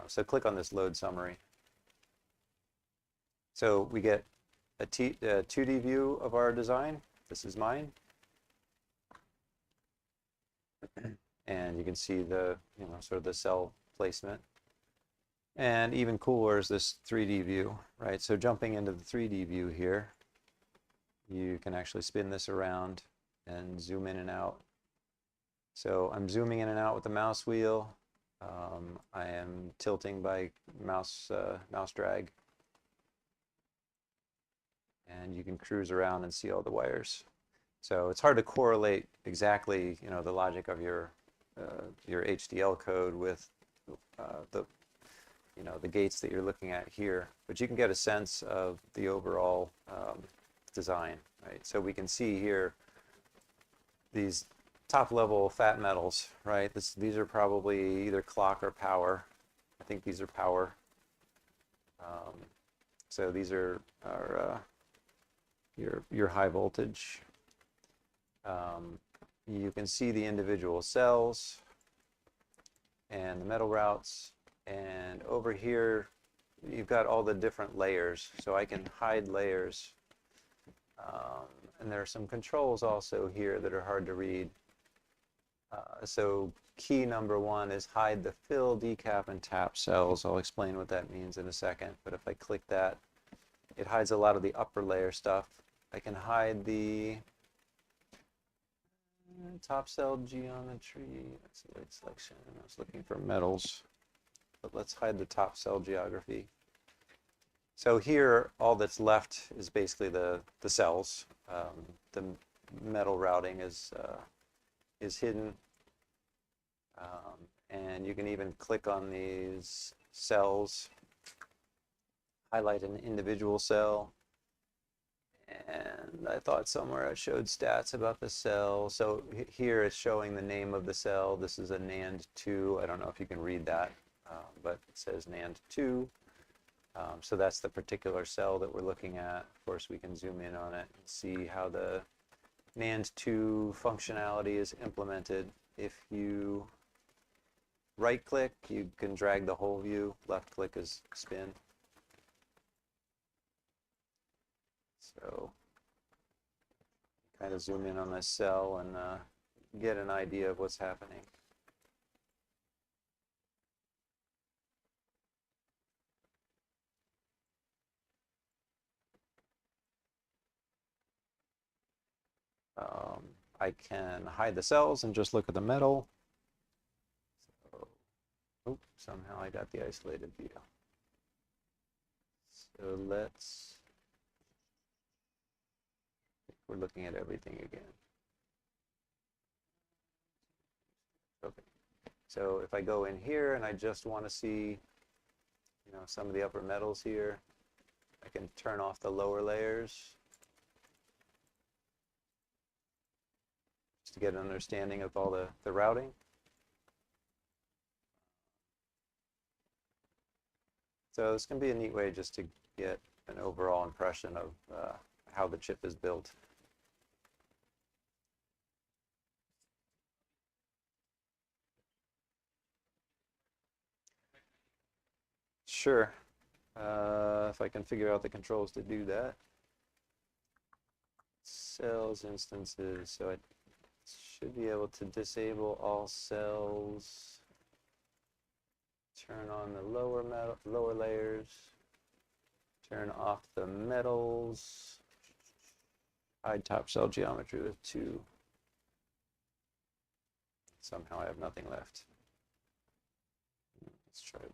So click on this load summary. So we get a 2D view of our design. This is mine. And you can see the, sort of the cell placement. And even cooler is this 3D view, right? So jumping into the 3D view here, you can actually spin this around and zoom in and out. So I'm zooming in and out with the mouse wheel. I am tilting by mouse drag. And you can cruise around and see all the wires. So it's hard to correlate exactly, the logic of your HDL code with the gates that you're looking at here, but you can get a sense of the overall design, right? So we can see here these top-level fat metals, right? These are probably either clock or power. I think these are power. So these are your high voltage. You can see the individual cells and the metal routes. And over here, you've got all the different layers. So I can hide layers. And there are some controls also here that are hard to read. So key number 1 is hide the fill, decap, and tap cells. I'll explain what that means in a second. But if I click that, it hides a lot of the upper layer stuff. I can hide the top cell geometry. That's the right selection. I was looking for metals. But let's hide the top cell geography. So here, all that's left is basically the cells. The metal routing is hidden. And And you can even click on these cells, highlight an individual cell, and I thought somewhere I showed stats about the cell. So here it's showing the name of the cell. This is a NAND 2. I don't know if you can read that, but it says NAND 2. So that's the particular cell that we're looking at. Of course, we can zoom in on it and see how the NAND 2 functionality is implemented. If you right-click, you can drag the whole view. Left-click is spin. So kind of zoom in on this cell and get an idea of what's happening. I can hide the cells and just look at the metal. So, oops, somehow I got the isolated view. So we're looking at everything again. Okay. So if I go in here and I just want to see, some of the upper metals here, I can turn off the lower layers just to get an understanding of all the routing. So this can be a neat way just to get an overall impression of how the chip is built. Sure. If I can figure out the controls to do that. Cells instances. So I should be able to disable all cells. Turn on the lower layers. Turn off the metals. Hide top cell geometry with 2. Somehow I have nothing left. Let's try it.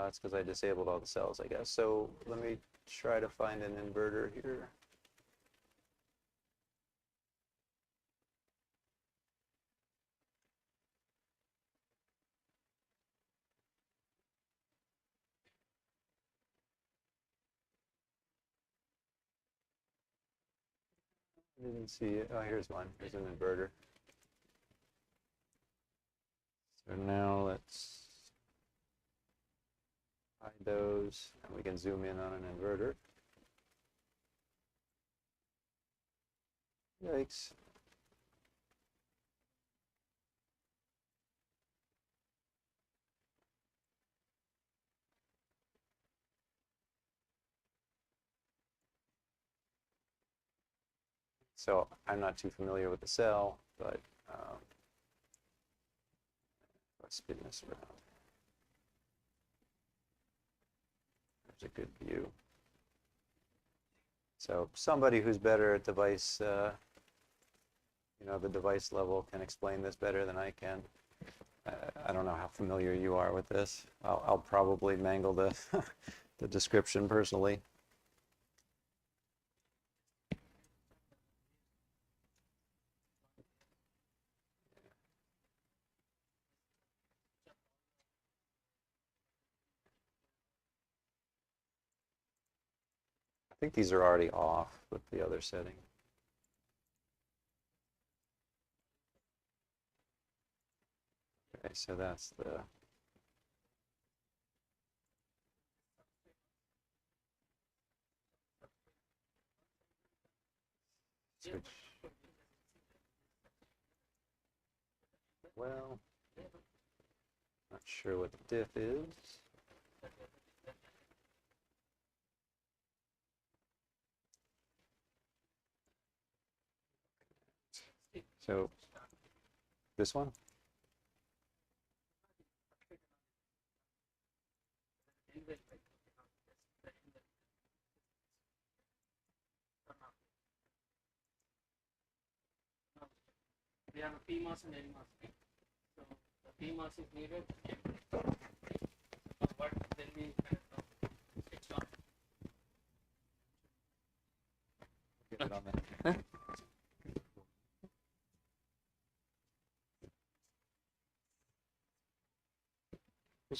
It's because I disabled all the cells, I guess. So let me try to find an inverter here. I didn't see it. Oh, here's one. Here's an inverter. So now let's hide those, and we can zoom in on an inverter. Yikes. So I'm not too familiar with the cell, but let's spin this around. There's a good view. So somebody who's better at device, the device level can explain this better than I can. I don't know how familiar you are with this. I'll probably mangle the, the description personally. I think these are already off with the other setting. Okay, so that's the switch. Well, not sure what the diff is. So this one? We have a PMOS and NMOS. So the PMOS is needed. But then we switch on. Get it on there.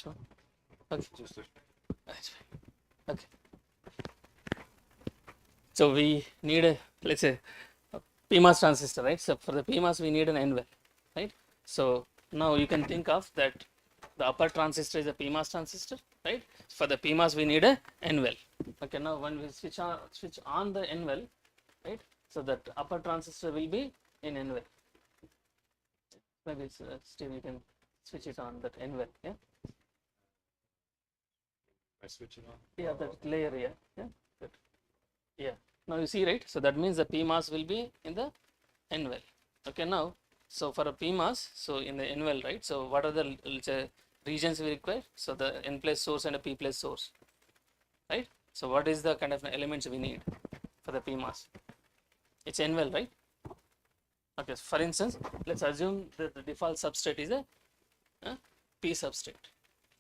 Which one? Okay. Just a, That's fine. Okay. So we need a, let's say, a PMOS transistor, right? So for the PMOS we need an N well, right? So now you can think of that the upper transistor is a PMOS transistor, right? For the PMOS we need a N well. Okay, now when we switch on the N well, right? So that upper transistor will be in N well. Maybe Steve, you can switch it on that N well, yeah? I switch it on. Yeah, that layer, yeah, yeah, good. Yeah. Now you see, right? So that means the PMOS will be in the N well. Okay, now, so for a PMOS, so in the N well, right? So what are the let's say, regions we require? So the N place source and a P place source, right? So what is the kind of elements we need for the PMOS? It's N well, right? Okay, so for instance, let's assume that the default substrate is a P substrate.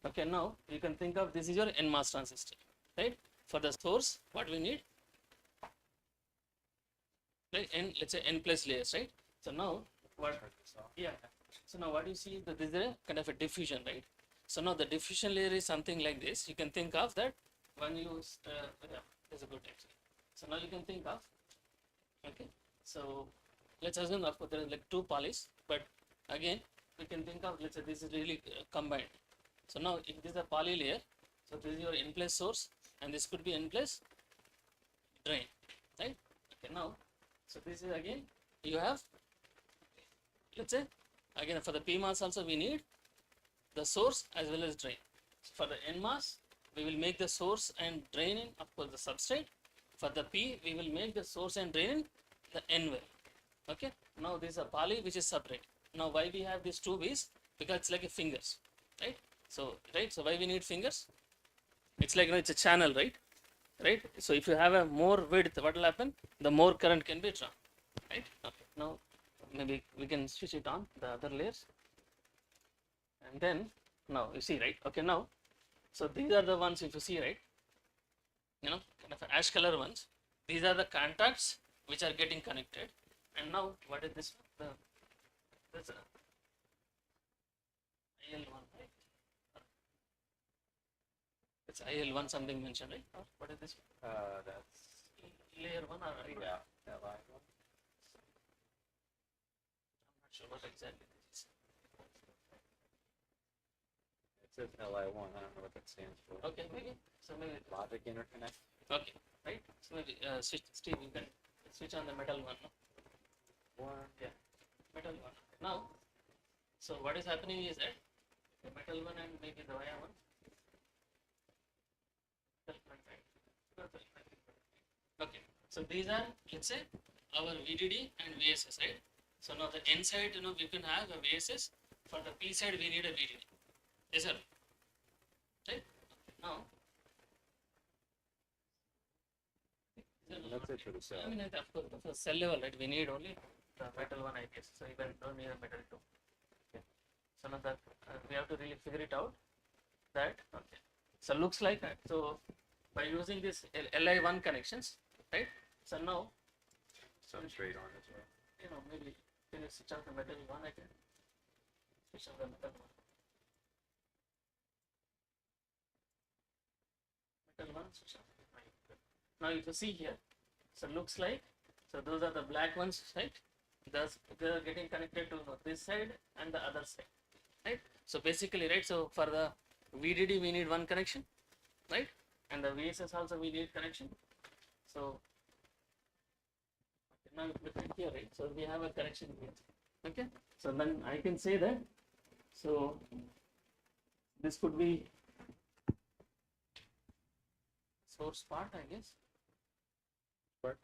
Okay, now you can think of this is your NMOS transistor, right? For the source, what we need? Right, N, let's say N plus layers, right? So now what? Yeah. So now what you see that this is a kind of a diffusion, right? So now the diffusion layer is something like this. You can think of that when you yeah, that's a good actually. So now you can think of, okay. So let's assume of course there is like two polys, but again we can think of, let's say this is really combined. So now if this is a poly layer, so this is your N plus source and this could be N plus drain, right? Okay, now so this is again you have, let's say again for the PMOS also we need the source as well as drain. So for the NMOS we will make the source and drain in of course the substrate. For the P we will make the source and drain in the N well. Okay, now this is a poly which is separate. Now why we have these two V's? Because it's like a fingers, right? So right, so why we need fingers? It's like, you know, it's a channel, right? Right. So if you have a more width, what will happen? The more current can be drawn, right? Okay. Now maybe we can switch it on the other layers, and then now you see, right? Okay, now so these are the ones if you see, right? You know, kind of ash color ones. These are the contacts which are getting connected, and now what is this? This IL1, right? It's IL1 something mentioned, right? Or what is this? That's Layer 1 or yeah, that line one. I'm not sure what exactly this is. It says LI1. I don't know what that stands for. Okay, maybe. So maybe. Logic interconnect. Okay, right. So maybe switch. Steve, you can switch on the metal one. No? One. Yeah, metal one. Now, so what is happening is that the metal one and maybe the wire one. Okay, so these are, let's say, our VDD and VSS, right? So now the N side, you know, we can have a VSS. For the P side, we need a VDD. Yes, sir. Right? Now, That's it for the cell. I mean, of course, for cell level, right? We need only the metal one, I guess. So even don't need a metal two. Okay. So now that we have to really figure it out. That okay. So looks like that. So by using this LI1 connections, right? So now, Substrate on as well. you know, maybe can you switch off the metal one? I can switch off the metal one. Metal one, switch off. Now if you see here, so looks like, so those are the black ones, right? Thus they are getting connected to this side and the other side, right? So basically, right? So for the VDD we need one connection, right? And the VSS also we need connection. So now if you look here, right? So we have a connection here. Okay. So then I can say that. So this could be source part, I guess. Part.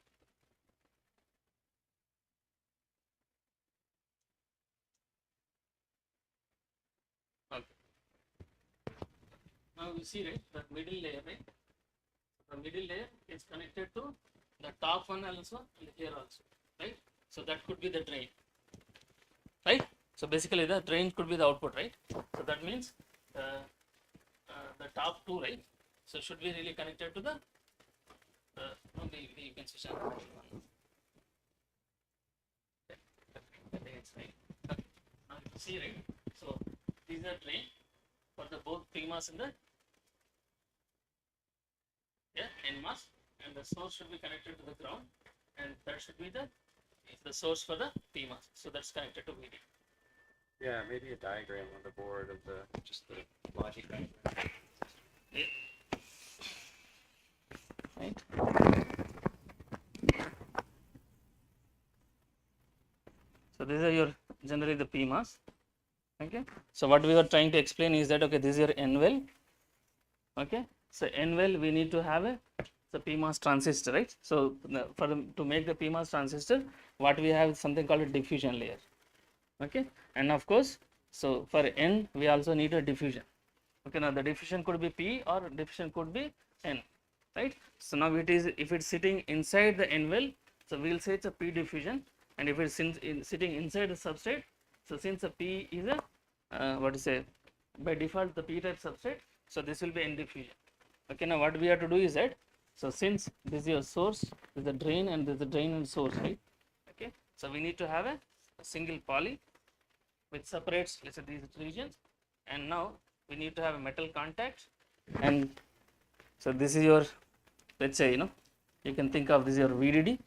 Okay. Now you see, right? The middle layer, right? The middle layer is connected to the top one also and here also, right? So that could be the drain, right? So basically the drain could be the output, right? So that means the top two, right? So should be really connected to the maybe you can switch on the one. I think it's right. Okay. Now you see, right? So these are drain for the both PMOS and the NMOS, and the source should be connected to the ground, and that should be the source for the PMOS. So that's connected to VD. Yeah, maybe a diagram on the board of just the logic diagram. Yeah. Right. So these are your generally the PMOS. Okay. So what we were trying to explain is that, okay, this is your N well. Okay. So N well, we need to have a PMOS transistor, right? So to make the PMOS transistor, what we have is something called a diffusion layer. Okay. And of course, so for N we also need a diffusion. Okay. Now the diffusion could be P or diffusion could be N, right? So now if it's sitting inside the N well, so we will say it's a P diffusion, and if it's sitting inside the substrate, so since a P is a what to say, by default the P type substrate, so this will be N diffusion. Okay. Now what we have to do is that, so since this is your source, this is the drain, and this is the drain and source, right? Okay. So we need to have a single poly which separates, let's say, these regions, and now we need to have a metal contact, and so this is your, let's say, you can think of this is your VDD,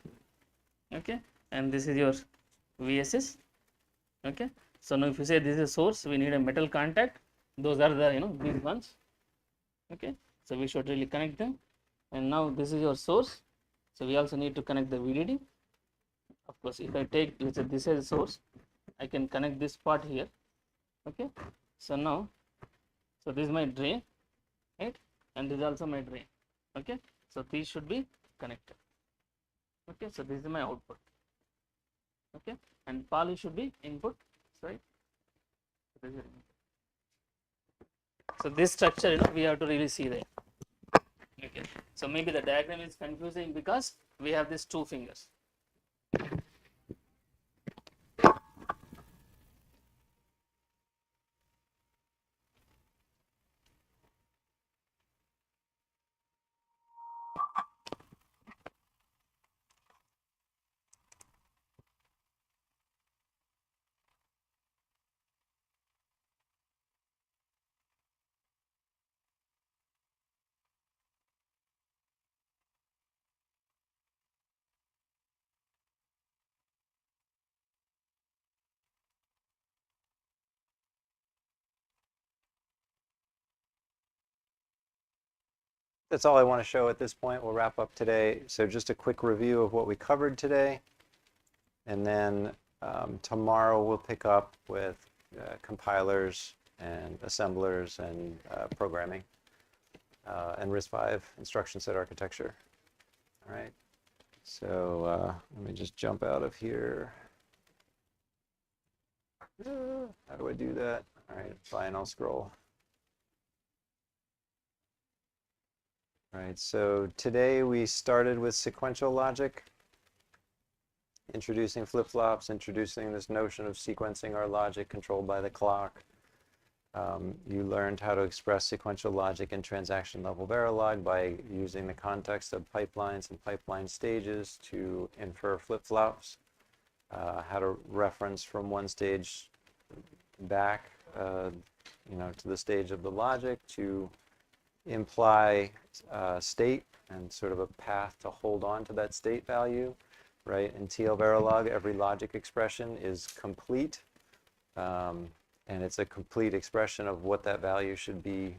okay, and this is your VSS, okay. So now if you say this is a source, we need a metal contact, those are the these ones, okay. So we should really connect them, and now this is your source, so we also need to connect the VDD. Of course, if I take, let's say, this as a source, I can connect this part here, okay. So now, so this is my drain, right, and this is also my drain, okay. So these should be connected, okay. So this is my output, okay, and poly should be input, right. So this structure, we have to really see there, okay. So maybe the diagram is confusing because we have these two fingers. That's all I want to show at this point. We'll wrap up today. So just a quick review of what we covered today. And then tomorrow we'll pick up with compilers and assemblers and programming and RISC-V instruction set architecture. All right. So let me just jump out of here. How do I do that? All right, fine, I'll scroll. All right, so today we started with sequential logic, introducing flip-flops, introducing this notion of sequencing our logic controlled by the clock. You learned how to express sequential logic in transaction-level Verilog by using the context of pipelines and pipeline stages to infer flip-flops, how to reference from one stage back, to the stage of the logic to imply state and sort of a path to hold on to that state value, right? In TL-Verilog, every logic expression is complete, and it's a complete expression of what that value should be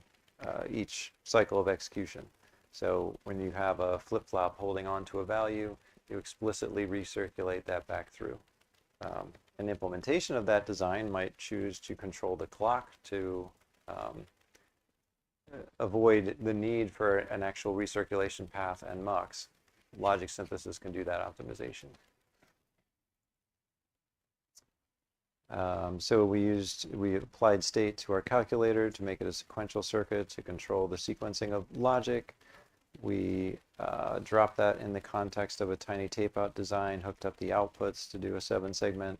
each cycle of execution. So when you have a flip-flop holding on to a value, you explicitly recirculate that back through. An implementation of that design might choose to control the clock to avoid the need for an actual recirculation path and mux. Logic synthesis can do that optimization. So we applied state to our calculator to make it a sequential circuit to control the sequencing of logic. We dropped that in the context of a tiny tape-out design, hooked up the outputs to do a 7-segment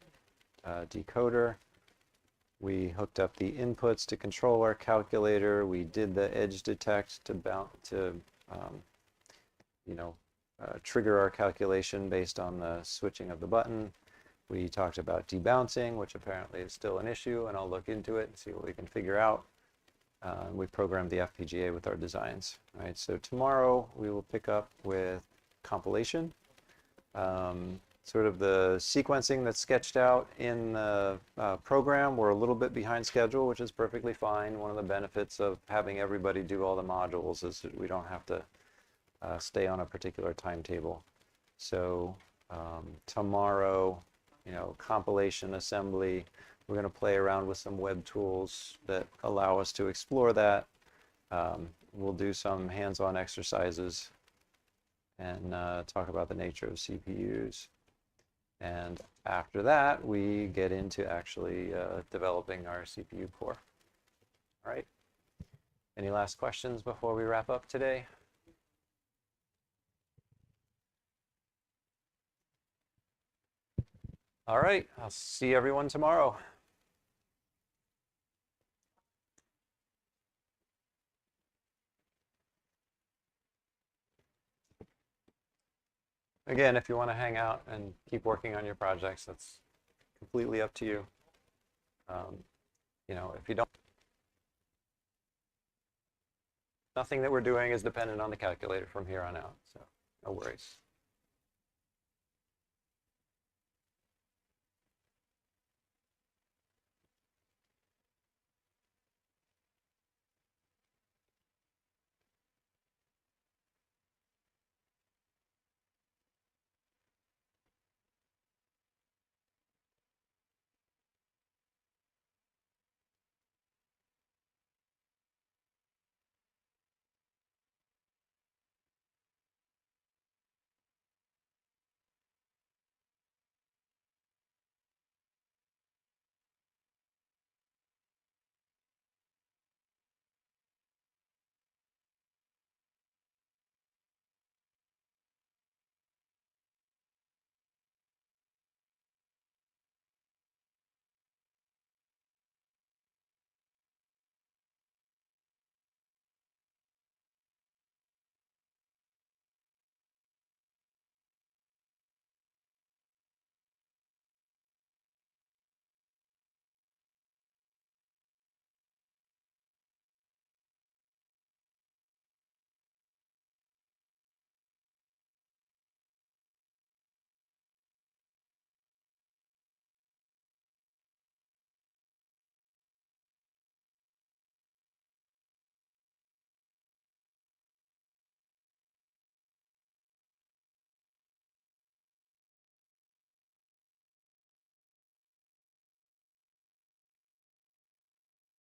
decoder. We hooked up the inputs to control our calculator. We did the edge detect to trigger our calculation based on the switching of the button. We talked about debouncing, which apparently is still an issue, and I'll look into it and see what we can figure out. We programmed the FPGA with our designs. Right. So tomorrow we will pick up with compilation. Sort of the sequencing that's sketched out in the program. We're a little bit behind schedule, which is perfectly fine. One of the benefits of having everybody do all the modules is that we don't have to stay on a particular timetable. So tomorrow, compilation, assembly, we're going to play around with some web tools that allow us to explore that. We'll do some hands-on exercises and talk about the nature of CPUs. And after that, we get into actually developing our CPU core. All right. Any last questions before we wrap up today? All right. I'll see everyone tomorrow. Again, if you want to hang out and keep working on your projects, that's completely up to you. If you don't, nothing that we're doing is dependent on the calculator from here on out, so no worries.